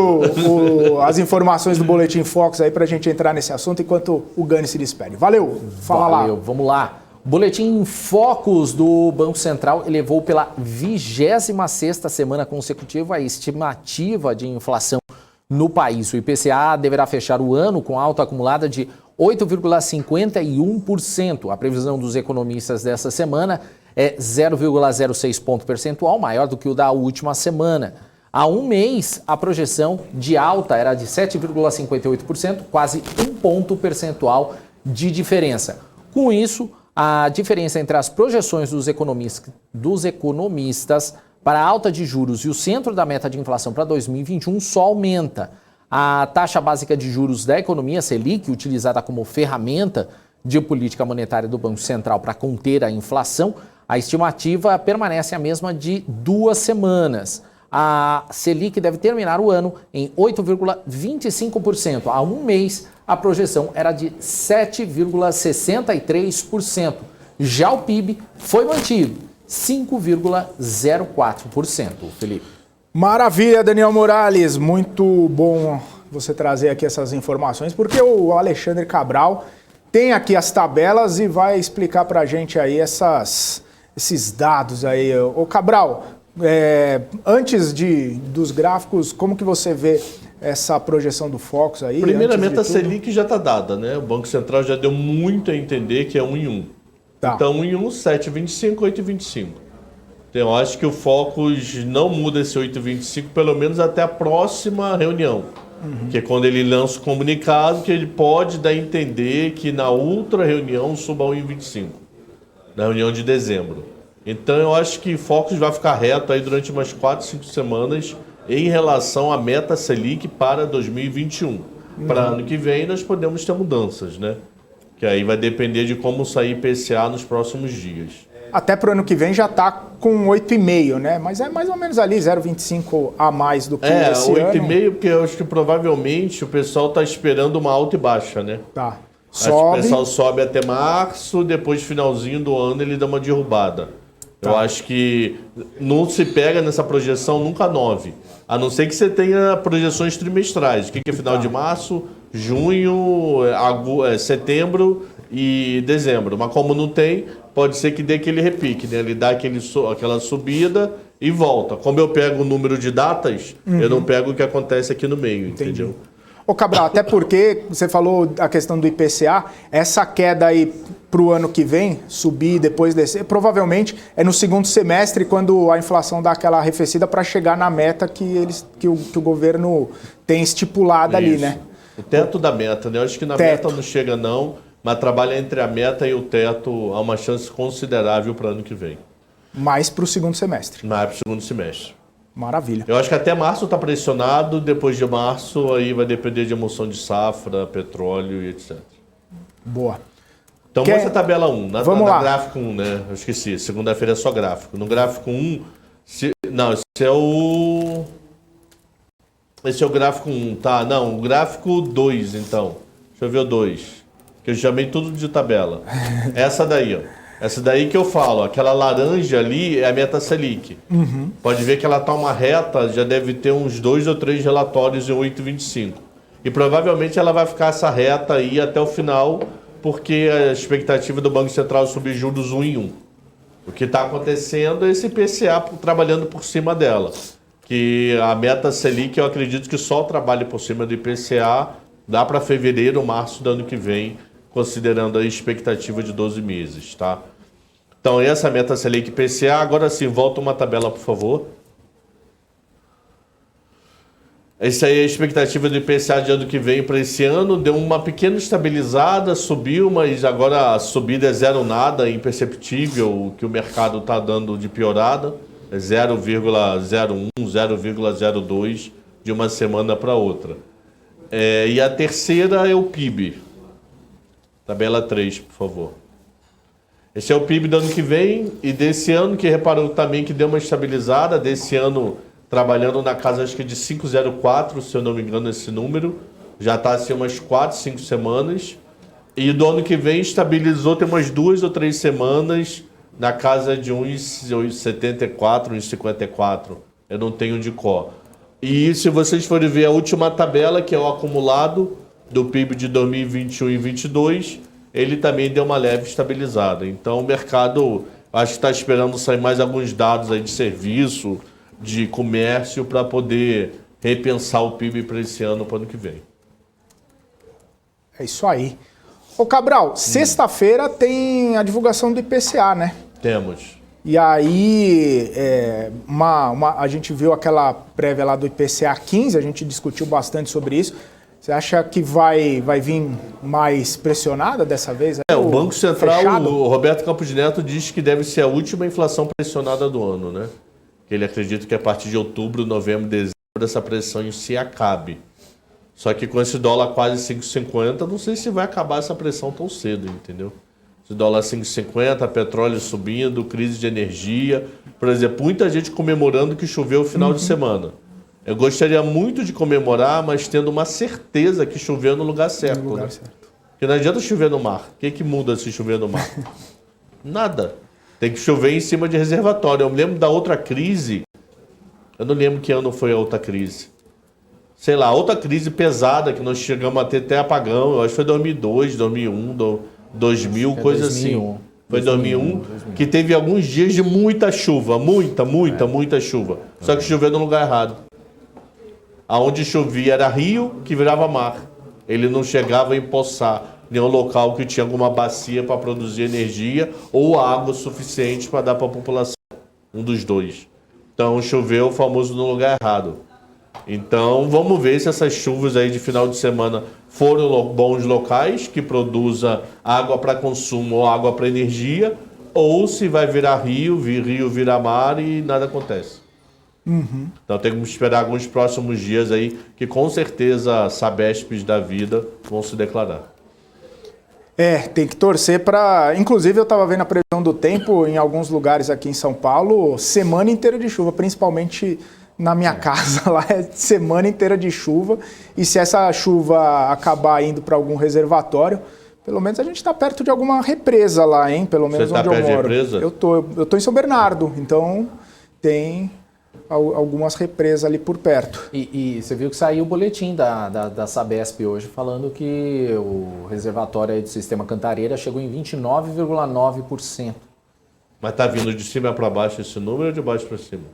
as informações do Boletim Focus aí pra gente entrar nesse assunto enquanto o Gani se despede. Valeu, fala lá. Vamos lá. O Boletim Focus do Banco Central elevou pela 26ª semana consecutiva a estimativa de inflação no país. O IPCA deverá fechar o ano com alta acumulada de 8,51%. A previsão dos economistas dessa semana é 0,06 ponto percentual, maior do que o da última semana. Há um mês, a projeção de alta era de 7,58%, quase um ponto percentual de diferença. Com isso, a diferença entre as projeções dos economistas para a alta de juros e o centro da meta de inflação para 2021 só aumenta. A taxa básica de juros da economia, Selic, utilizada como ferramenta de política monetária do Banco Central para conter a inflação, a estimativa permanece a mesma de 2 semanas. A Selic deve terminar o ano em 8,25%. Há um mês, a projeção era de 7,63%. Já o PIB foi mantido, 5,04%, Felipe. Maravilha, Daniel Morales. Muito bom você trazer aqui essas informações, porque o Alexandre Cabral tem aqui as tabelas e vai explicar para a gente aí esses dados aí. Ô Cabral, antes dos gráficos, como que você vê essa projeção do Focus aí? Primeiramente, a Selic já está dada, né? O Banco Central já deu muito a entender que é 1 em 1. Tá. Então, 1 em 1, 7,25, 8,25. Então, eu acho que o Focus não muda esse 8,25, pelo menos até a próxima reunião. Que é quando ele lança o comunicado, que ele pode dar a entender que na outra reunião suba 1,25. Na reunião de dezembro. Então, eu acho que o Focus vai ficar reto aí durante umas 4, 5 semanas em relação à meta Selic para 2021. Para ano que vem, nós podemos ter mudanças, né? Que aí vai depender de como sair IPCA nos próximos dias. Até para o ano que vem já está com 8,5, né? Mas é mais ou menos ali, 0,25 a mais do que esse ano. 8,5, porque eu acho que provavelmente o pessoal está esperando uma alta e baixa, né? Tá. Acho que o pessoal sobe até março, depois finalzinho do ano ele dá uma derrubada. Tá. Eu acho que não se pega nessa projeção nunca 9. A não ser que você tenha projeções trimestrais. O que é final de março, junho, setembro e dezembro. Mas como não tem, pode ser que dê aquele repique, né? Ele dá aquela subida e volta. Como eu pego o número de datas, eu não pego o que acontece aqui no meio, entendeu? Ô Cabral, até porque você falou a questão do IPCA, essa queda aí para o ano que vem, subir e depois descer, provavelmente é no segundo semestre, quando a inflação dá aquela arrefecida para chegar na meta que o governo tem estipulada ali, né? O teto da meta, né? Eu acho que na meta não chega não, mas trabalha entre a meta e o teto, há uma chance considerável para o ano que vem. Mais para o segundo semestre. Mais para o segundo semestre. Maravilha. Eu acho que até março está pressionado, depois de março aí vai depender de emoção de safra, petróleo e etc. Boa. Então mostra a tabela 1, Vamos lá. Gráfico 1, né? Eu esqueci, segunda-feira é só gráfico. No gráfico 1, esse é o... Esse é o gráfico 1, tá? Não, o gráfico 2, então. Deixa eu ver o 2. Que eu chamei tudo de tabela. Essa daí, ó. Essa daí que eu falo, aquela laranja ali é a meta Selic. Pode ver que ela tá uma reta, já deve ter uns 2 ou 3 relatórios em 8,25. E provavelmente ela vai ficar essa reta aí até o final, porque a expectativa do Banco Central é subir juros 1 em 1. O que está acontecendo é esse IPCA trabalhando por cima dela. Que a meta Selic, eu acredito que só o trabalho por cima do IPCA dá para fevereiro, março do ano que vem, considerando a expectativa de 12 meses, tá? Então, essa meta Selic IPCA. Agora sim, volta uma tabela, por favor. Essa aí é a expectativa do IPCA de ano que vem para esse ano. Deu uma pequena estabilizada, subiu, mas agora a subida é zero nada, imperceptível, o que o mercado está dando de piorada. É 0,01, 0,02 de uma semana para outra. E a terceira é o PIB. Tabela 3, por favor. Esse é o PIB do ano que vem e desse ano, que reparou também que deu uma estabilizada, desse ano trabalhando na casa, acho que de 5,04, se eu não me engano, esse número. Já está assim umas 4, 5 semanas. E do ano que vem estabilizou, tem umas 2 ou 3 semanas na casa de 1,74, 1,54. Eu não tenho de cor. E se vocês forem ver a última tabela, que é o acumulado do PIB de 2021 e 2022, ele também deu uma leve estabilizada. Então o mercado, acho que está esperando sair mais alguns dados aí de serviço, de comércio, para poder repensar o PIB para esse ano, para o ano que vem. É isso aí. Ô Cabral, sexta-feira tem a divulgação do IPCA, né? Temos. E aí, a gente viu aquela prévia lá do IPCA 15, a gente discutiu bastante sobre isso. Você acha que vai vir mais pressionada dessa vez? O Banco Central, fechado? o Roberto Campos Neto diz que deve ser a última inflação pressionada do ano, né? Ele acredita que a partir de outubro, novembro, dezembro, essa pressão em si acabe. Só que com esse dólar quase 5,50, não sei se vai acabar essa pressão tão cedo, entendeu? Esse dólar 5,50, petróleo subindo, crise de energia. Por exemplo, muita gente comemorando que choveu no final de semana. Eu gostaria muito de comemorar, mas tendo uma certeza que choveu no lugar certo. No lugar né? certo. Porque não adianta chover no mar. O que muda se chover no mar? Nada. Tem que chover em cima de reservatório. Eu me lembro da outra crise. Eu não lembro que ano foi a outra crise. Sei lá, outra crise pesada que nós chegamos a ter até apagão. Eu acho que foi 2002, 2001, 2000, coisa 2001. assim. Foi 2001, que teve alguns dias de muita chuva. Muita chuva. Só que choveu no lugar errado. Aonde chovia era rio, que virava mar. Ele não chegava a empoçar nenhum local que tinha alguma bacia para produzir energia ou água suficiente para dar para a população. Um dos dois. Então choveu o famoso no lugar errado. Então vamos ver se essas chuvas aí de final de semana foram bons locais, que produza água para consumo ou água para energia, ou se vai virar rio virar mar e nada acontece. Então temos que esperar alguns próximos dias aí, que com certeza Sabesps da vida vão se declarar. Tem que torcer para... Inclusive, eu estava vendo a previsão do tempo em alguns lugares aqui em São Paulo, semana inteira de chuva, principalmente na minha casa, lá é semana inteira de chuva. E se essa chuva acabar indo para algum reservatório, pelo menos a gente está perto de alguma represa lá, hein? Pelo menos Você onde tá eu perto de moro. represa? Eu tô em São Bernardo, então tem algumas represas ali por perto. E você viu que saiu o boletim da Sabesp hoje falando que o reservatório aí do sistema Cantareira chegou em 29,9%. Mas tá vindo de cima para baixo esse número ou de baixo para cima?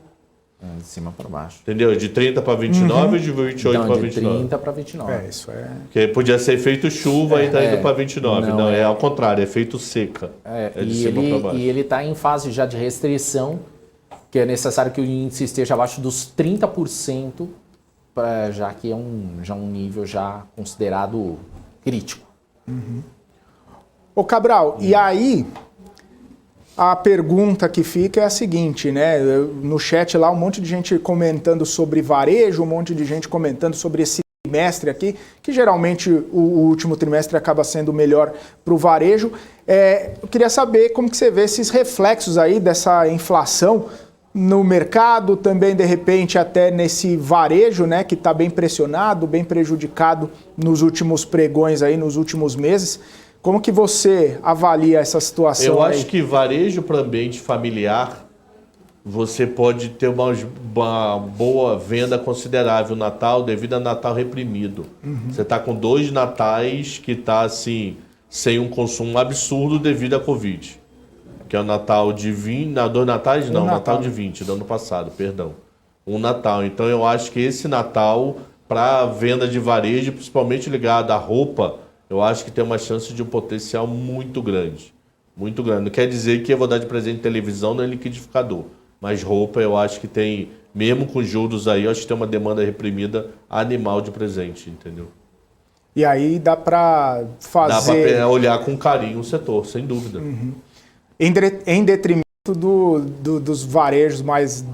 De cima para baixo. Entendeu? De 30 para 29 ou de 28 para 29? De 30 para 29. Isso é... Porque podia ser efeito chuva e tá indo para 29. Não, é ao contrário, é efeito seca. De cima para baixo. E ele está em fase já de restrição, que é necessário que o índice esteja abaixo dos 30%, já que é um nível já considerado crítico. Ô Cabral, e aí a pergunta que fica é a seguinte, né? No chat lá um monte de gente comentando sobre varejo, um monte de gente comentando sobre esse trimestre aqui, que geralmente o último trimestre acaba sendo melhor para o varejo. Eu queria saber como que você vê esses reflexos aí dessa inflação no mercado, também de repente até nesse varejo, né, que está bem pressionado, bem prejudicado nos últimos pregões aí, nos últimos meses. Como que você avalia essa situação? Eu aí? acho que varejo para ambiente familiar, você pode ter uma boa venda considerável no Natal devido a Natal reprimido. Você está com 2 natais que está assim, sem um consumo absurdo devido à Covid. Que é o Natal de 20... Não, 2 natais não, Natal de 20, do ano passado, perdão. Um Natal. Então eu acho que esse Natal, para venda de varejo, principalmente ligado à roupa, eu acho que tem uma chance de um potencial muito grande. Muito grande. Não quer dizer que eu vou dar de presente televisão no liquidificador. Mas roupa eu acho que tem, mesmo com juros aí, eu acho que tem uma demanda reprimida animal de presente, entendeu? E aí dá para fazer... Dá para olhar com carinho o setor, sem dúvida. Em detrimento dos varejos mais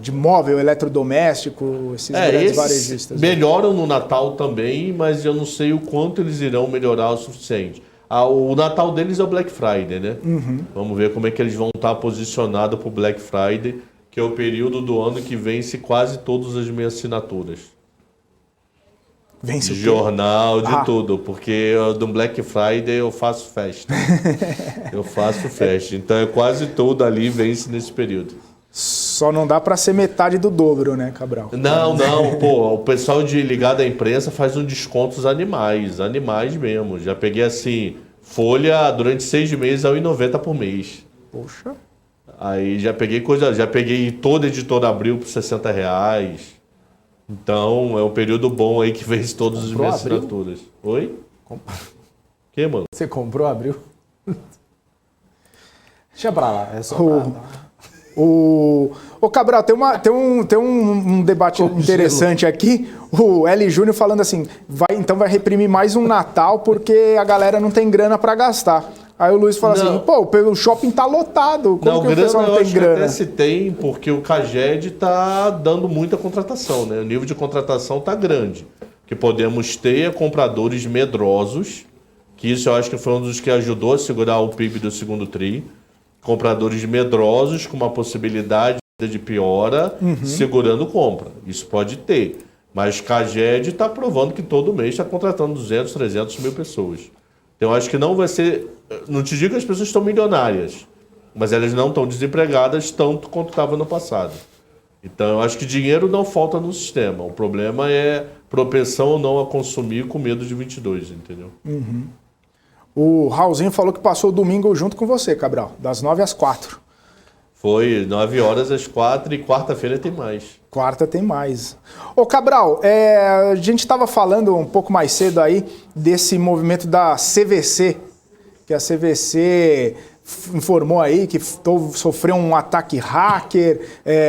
de móvel, eletrodoméstico, esses grandes varejistas. Melhoram no Natal também, mas eu não sei o quanto eles irão melhorar o suficiente. O Natal deles é o Black Friday, né? Vamos ver como é que eles vão estar posicionados para o Black Friday, que é o período do ano que vence quase todas as minhas assinaturas. Vence de jornal, de tudo, porque do Black Friday eu faço festa. Eu faço festa. Então é quase tudo ali vence nesse período. Só não dá para ser metade do dobro, né, Cabral? Não, pô, o pessoal ligado à imprensa faz uns descontos animais mesmo. Já peguei assim, folha durante 6 meses a R$1,90 por mês. Poxa. Aí já peguei toda a editora Abril por R$60. Então é um período bom aí que vence todas as minhas assinaturas. Oi? Que, mano? Você comprou Abril? Deixa pra lá, é só Ô Cabral, tem um debate interessante aqui. O L. Júnior falando assim, então vai reprimir mais um Natal porque a galera não tem grana para gastar. Aí o Luiz fala assim, pô, o shopping tá lotado, como que o pessoal não tem grana? Até se tem, porque o Caged tá dando muita contratação, né? O nível de contratação tá grande. Que podemos ter compradores medrosos, que isso eu acho que foi um dos que ajudou a segurar o PIB do segundo tri. Compradores medrosos com uma possibilidade de piora, segurando compra. Isso pode ter. Mas Caged está provando que todo mês está contratando 200, 300 mil pessoas. Então eu acho que não vai ser... Não te digo que as pessoas estão milionárias, mas elas não estão desempregadas tanto quanto estavam no passado. Então eu acho que dinheiro não falta no sistema. O problema é propensão ou não a consumir com medo de 22, entendeu? O Raulzinho falou que passou o domingo junto com você, Cabral, das 9 às 4. Foi 9 horas às 4 e quarta-feira tem mais. Quarta tem mais. Ô Cabral, a gente estava falando um pouco mais cedo aí desse movimento da CVC, que a CVC informou aí que sofreu um ataque hacker,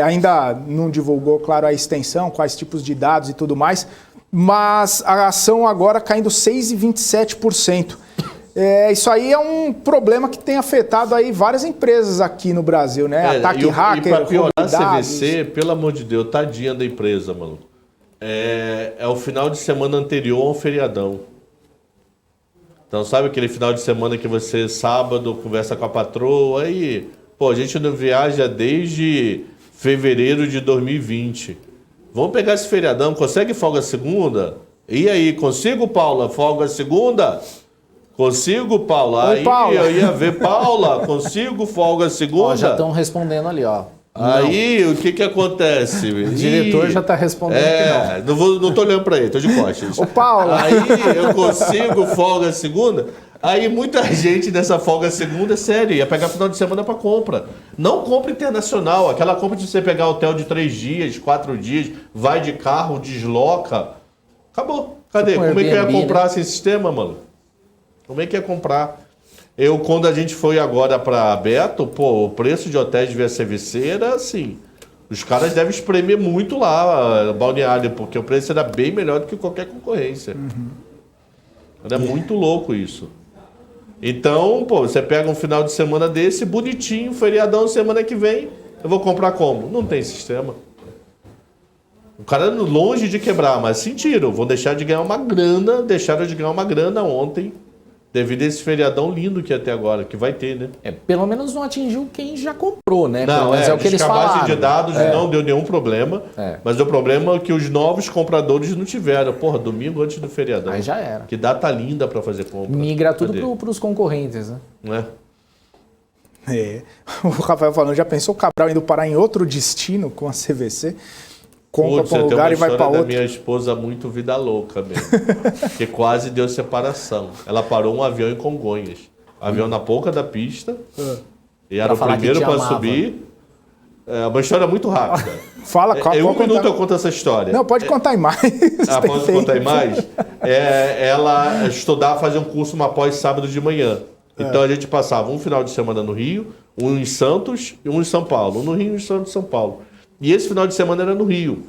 ainda não divulgou, claro, a extensão, quais tipos de dados e tudo mais, mas a ação agora caindo 6,27%. Isso aí é um problema que tem afetado aí várias empresas aqui no Brasil, né? Ataque hacker, e para piorar a CVC, pelo amor de Deus, tadinha da empresa, mano. É o final de semana anterior ao feriadão. Então, sabe aquele final de semana que você, sábado, conversa com a patroa, aí, pô, a gente não viaja desde fevereiro de 2020. Vamos pegar esse feriadão, consegue folga segunda? E aí, consigo, Paula, folga segunda? Consigo, Paula? Oi, aí Paula. eu ia ver, Paula, consigo folga segunda? Ó, já estão respondendo ali, ó. Aí, o que acontece? O diretor já está respondendo que não. Não tô olhando para ele, tô de costas. Ô, Paula. Aí, eu consigo folga segunda? Aí, muita gente nessa folga segunda, sério, ia pegar final de semana para compra. Não compra internacional, aquela compra de você pegar hotel de 3 dias, 4 dias, vai de carro, desloca. Acabou. Cadê? Como é que eu ia comprar sem sistema, mano? Como é que ia comprar? Quando a gente foi agora para Beto, pô, o preço de hotéis via CVC era assim. Os caras devem espremer muito lá, Balneário, porque o preço era bem melhor do que qualquer concorrência. Era muito louco isso. Então, pô, você pega um final de semana desse, bonitinho, feriadão, semana que vem, eu vou comprar como? Não tem sistema. O cara longe de quebrar, mas sentiram, vão deixaram de ganhar uma grana ontem. Devido a esse feriadão lindo que até agora, que vai ter, né? Pelo menos não atingiu quem já comprou, né? Pelo Não, menos é o que eles falaram. de dados não deu nenhum problema. Mas o problema é que os novos compradores não tiveram. Porra, domingo antes do feriadão. Aí já era. Que data linda para fazer compra. Migra tudo para os concorrentes, né? Né? O Rafael falando, já pensou o Cabral indo parar em outro destino com a CVC? Compra para um lugar e vai para outro. Da minha esposa muito vida louca mesmo. Que quase deu separação. Ela parou um avião em Congonhas. Avião na boca da pista. E era o primeiro para subir. É uma história muito rápida. Fala, em um minuto eu conto essa história. Não, pode contar em mais. Posso contar em mais? Ela estudava, fazia um curso, uma pós sábado de manhã. Então a gente passava um final de semana no Rio, um em Santos e um em São Paulo. Um no Rio e um em São Paulo. E esse final de semana era no Rio.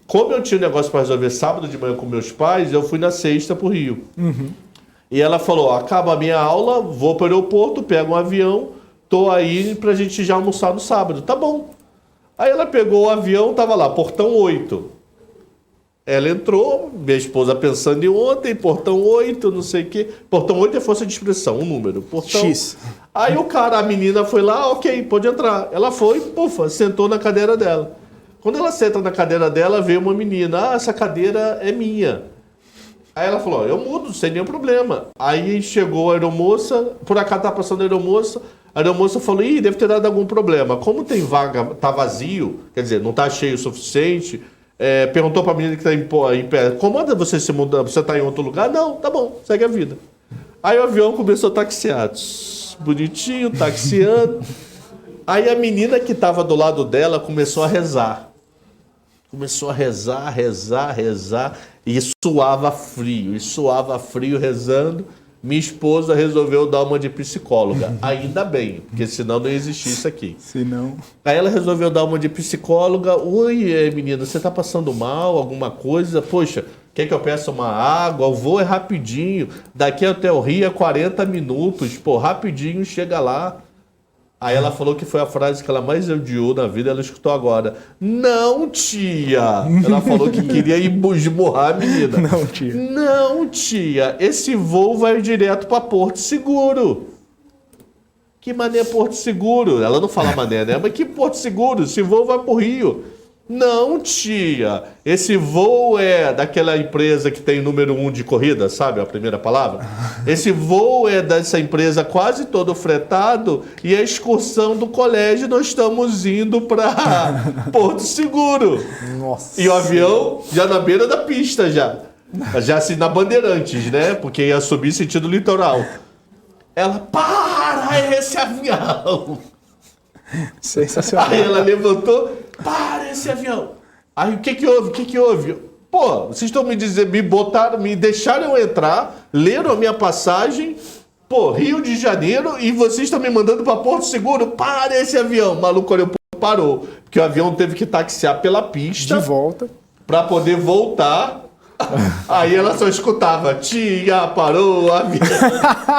Como eu tinha um negócio para resolver sábado de manhã com meus pais, eu fui na sexta pro Rio. E ela falou, acaba a minha aula, vou para o aeroporto, pego um avião, tô aí pra gente já almoçar no sábado. Tá bom. Aí ela pegou o avião, tava lá, portão 8. Ela entrou, minha esposa pensando em ontem, portão 8, não sei o quê. Portão 8 é força de expressão, um número. Portão... X. Aí a menina foi lá, ok, pode entrar. Ela foi, pufa, sentou na cadeira dela. Quando ela senta na cadeira dela, veio uma menina, essa cadeira é minha. Aí ela falou, eu mudo, sem nenhum problema. Aí chegou a aeromoça, por acaso tá passando a aeromoça falou, deve ter dado algum problema. Como tem vaga, tá vazio, quer dizer, não tá cheio o suficiente... perguntou pra menina que tá em pé, comanda você se mudar, você tá em outro lugar? Não, tá bom, segue a vida. Aí o avião começou a taxiar, bonitinho, taxiando. Aí a menina que tava do lado dela começou a rezar. Começou a rezar, e suava frio rezando. Minha esposa resolveu dar uma de psicóloga. Ainda bem, porque senão não ia existir isso aqui. Senão... Aí ela resolveu dar uma de psicóloga. Oi, menina, você tá passando mal, alguma coisa? Poxa, quer que eu peça uma água? O voo é rapidinho. Daqui até o Rio é 40 minutos. Pô, rapidinho, chega lá. Aí ela falou que foi a frase que ela mais odiou na vida, ela escutou agora. Não, tia! Ela falou que queria ir esmurrar a menina. Não, tia. Não, tia, esse voo vai direto para Porto Seguro. Que mané Porto Seguro? Ela não fala mané, né? Mas que Porto Seguro? Esse voo vai pro Rio. Não, tia, esse voo é daquela empresa que tem número 1 de corrida, sabe a primeira palavra? Esse voo é dessa empresa quase todo fretado e a excursão do colégio nós estamos indo para Porto Seguro. Nossa. E o avião já na beira da pista já assim na Bandeirantes, né? Porque ia subir sentido litoral. Ela, para esse avião! Sensacional. Aí ela levantou, para esse avião. Aí o que houve? Pô, vocês estão me deixaram eu entrar, leram a minha passagem, pô, Rio de Janeiro, e vocês estão me mandando para Porto Seguro? Para esse avião. O maluco parou, porque o avião teve que taxiar pela pista. De volta. Para poder voltar. Aí ela só escutava, tia, parou o avião.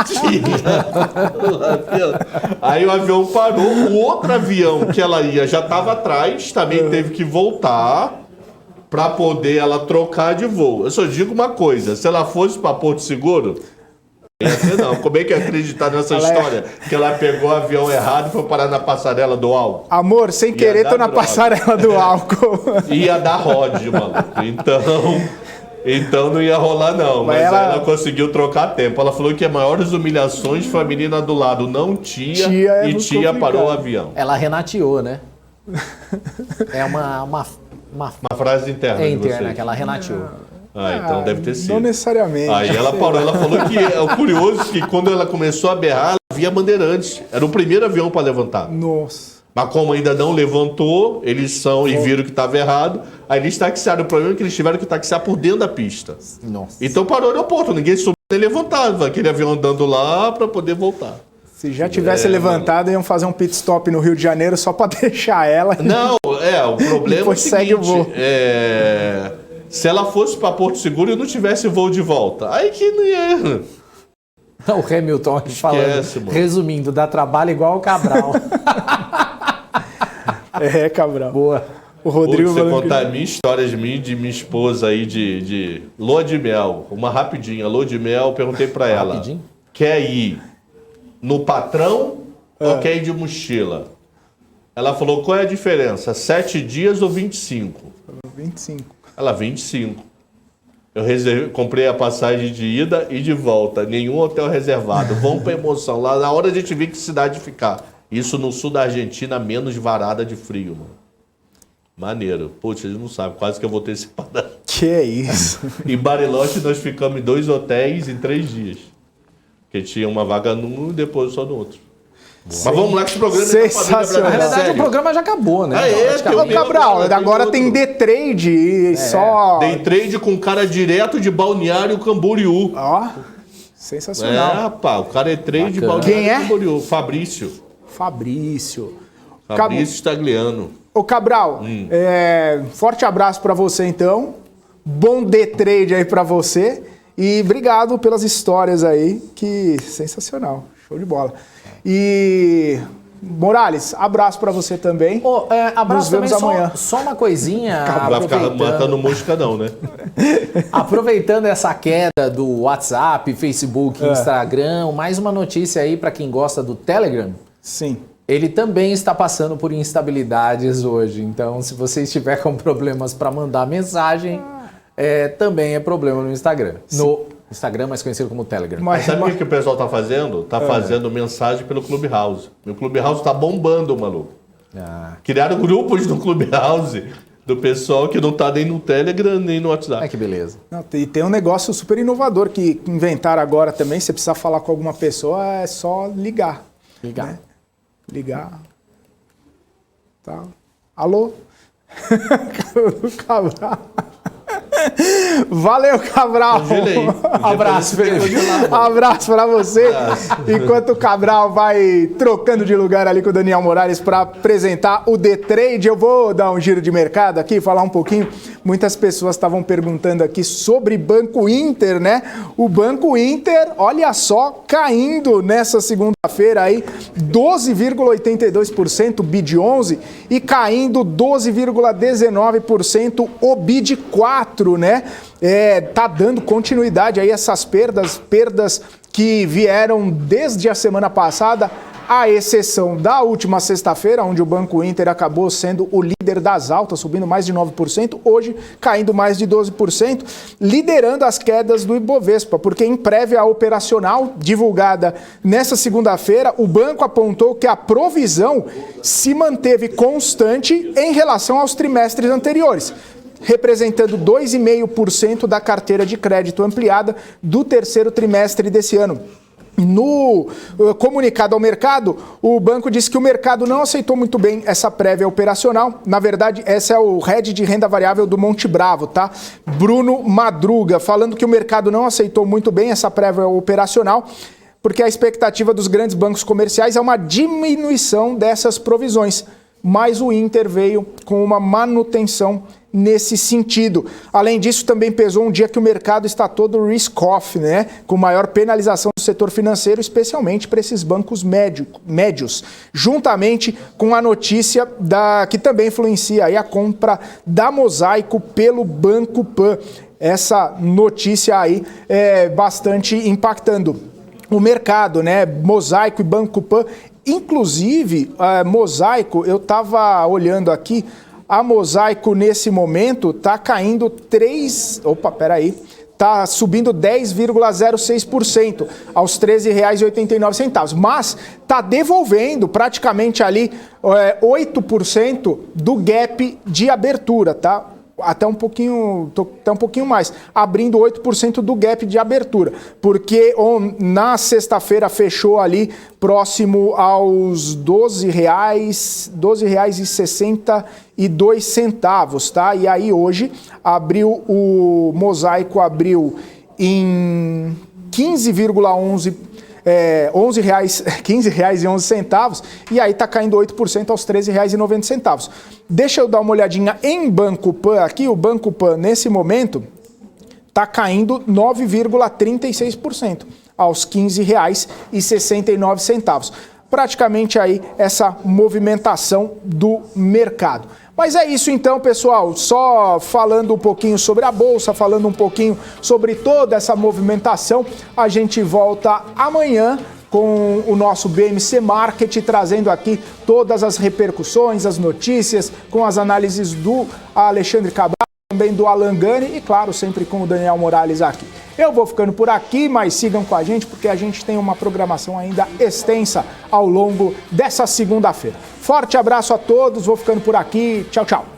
Tia, parou o avião. Aí o avião parou, o outro avião que ela ia já estava atrás, também teve que voltar para poder ela trocar de voo. Eu só digo uma coisa, se ela fosse para Porto Seguro, não, como é que é acreditar nessa história? Que ela pegou o avião errado e foi parar na passarela do álcool. Amor, sem querer tô na passarela do álcool. Ia dar rod, maluco. Então não ia rolar não, mas ela conseguiu trocar tempo. Ela falou que as maiores humilhações foi a menina do lado não tia e tia parou o avião. Ela renateou, né? É uma frase interna de interna vocês. que ela renateou. Então deve ter sido. Não necessariamente. Aí ela parou, ela falou que o curioso é que quando ela começou a berrar, ela via Bandeirantes. Era o primeiro avião para levantar. Nossa. Mas como ainda não levantou, eles e viram que estava errado, aí eles taxiaram. O problema é que eles tiveram que taxiar por dentro da pista. Nossa. Então parou no aeroporto, ninguém subiu nem levantava. Aquele avião andando lá para poder voltar. Se já tivesse levantado, iam fazer um pit stop no Rio de Janeiro só para deixar ela. Não, o problema é o seguinte, segue o voo. Se ela fosse para Porto Seguro e não tivesse voo de volta, aí que não ia... O Hamilton falando, resumindo, dá trabalho igual o Cabral. Cabral. Boa. O Rodrigo... Você contar a minha história de minha esposa aí de lua de mel. Uma rapidinha, lua de mel, perguntei para ela. Rapidinho? quer ir no patrão ou quer ir de mochila? Ela falou, qual é a diferença? 7 dias ou 25? 25. Ela, 25. Eu comprei a passagem de ida e de volta. Nenhum hotel reservado. Vamos pra emoção. Lá na hora a gente vê que cidade ficar. Isso no sul da Argentina, menos varada de frio, mano. Maneiro. Putz, vocês não sabem. Quase que eu vou ter esse parada. Que é isso? Em Bariloche nós ficamos em 2 hotéis em 3 dias. Porque tinha uma vaga num e depois só no outro. Mas vamos lá que esse programa sensacional. Na verdade, o programa já acabou, né? Ô, Cabral, agora tem day trade e só... Day trade com cara direto de Balneário Camboriú. Ó, sensacional. Pá, o cara é trade de Balneário Quem é? Camboriú. Fabrício Stagliano. Ô, Cabral, forte abraço pra você, então. Bom day trade aí pra você. E obrigado pelas histórias aí, que sensacional. Show de bola. E Morales, abraço pra você também. Abraço Nos vemos também, amanhã. só uma coisinha. Não vai ficar matando mosca não, né? Aproveitando essa queda do WhatsApp, Facebook, Instagram, mais uma notícia aí pra quem gosta do Telegram. Sim. Ele também está passando por instabilidades hoje. Então, se você estiver com problemas para mandar mensagem, também é problema no Instagram. No Instagram, mais conhecido como Telegram. Mas sabe o que o pessoal tá fazendo? Tá fazendo mensagem pelo Clubhouse. O Clubhouse tá bombando, maluco. Criaram grupos no Clubhouse do pessoal que não tá nem no Telegram, nem no WhatsApp. Que beleza. Não, e tem um negócio super inovador que inventaram agora também. Se você precisar falar com alguma pessoa, é só ligar. Né? Ligar. Tá. Alô? Cabral. Valeu, Cabral. Abraço, Felipe. Abraço pra você. Enquanto o Cabral vai trocando de lugar ali com o Daniel Morales para apresentar o The Trade, eu vou dar um giro de mercado aqui, falar um pouquinho. Muitas pessoas estavam perguntando aqui sobre Banco Inter, né? O Banco Inter, olha só, caindo nessa segunda-feira aí, 12,82% BID11 e caindo 12,19% o BID4, né? Tá dando continuidade aí essas perdas que vieram desde a semana passada, à exceção da última sexta-feira, onde o Banco Inter acabou sendo o líder das altas, subindo mais de 9%, hoje caindo mais de 12%, liderando as quedas do Ibovespa, porque em prévia operacional divulgada nesta segunda-feira, o banco apontou que a provisão se manteve constante em relação aos trimestres anteriores, representando 2,5% da carteira de crédito ampliada do terceiro trimestre desse ano. No comunicado ao mercado, o banco disse que o mercado não aceitou muito bem essa prévia operacional. Na verdade, esse é o head de renda variável do Monte Bravo, tá? Bruno Madruga, falando que o mercado não aceitou muito bem essa prévia operacional, porque a expectativa dos grandes bancos comerciais é uma diminuição dessas provisões. Mas o Inter veio com uma manutenção nesse sentido. Além disso, também pesou um dia que o mercado está todo risk-off, né? Com maior penalização do setor financeiro, especialmente para esses bancos médios, juntamente com a notícia que também influencia aí a compra da Mosaico pelo Banco Pan. Essa notícia aí é bastante impactando o mercado, né? Mosaico e Banco Pan. Inclusive, Mosaico, eu estava olhando aqui, a Mosaico nesse momento está caindo está subindo 10,06% aos R$ 13,89, mas está devolvendo praticamente ali 8% do gap de abertura, tá? Até um pouquinho mais, abrindo 8% do gap de abertura, porque na sexta-feira fechou ali próximo aos R$ 12,62, tá? E aí hoje o Mosaico abriu em 15,11 R$15,11, e aí está caindo 8% aos R$ 13,90. Deixa eu dar uma olhadinha em Banco Pan aqui. O Banco Pan, nesse momento, está caindo 9,36% aos R$ 15,69. praticamente aí essa movimentação do mercado. Mas é isso então, pessoal, só falando um pouquinho sobre a Bolsa, falando um pouquinho sobre toda essa movimentação, a gente volta amanhã com o nosso BMC Market, trazendo aqui todas as repercussões, as notícias, com as análises do Alexandre Cabral, também do Alan Gani e, claro, sempre com o Daniel Morales aqui. Eu vou ficando por aqui, mas sigam com a gente, porque a gente tem uma programação ainda extensa ao longo dessa segunda-feira. Forte abraço a todos, vou ficando por aqui. Tchau, tchau.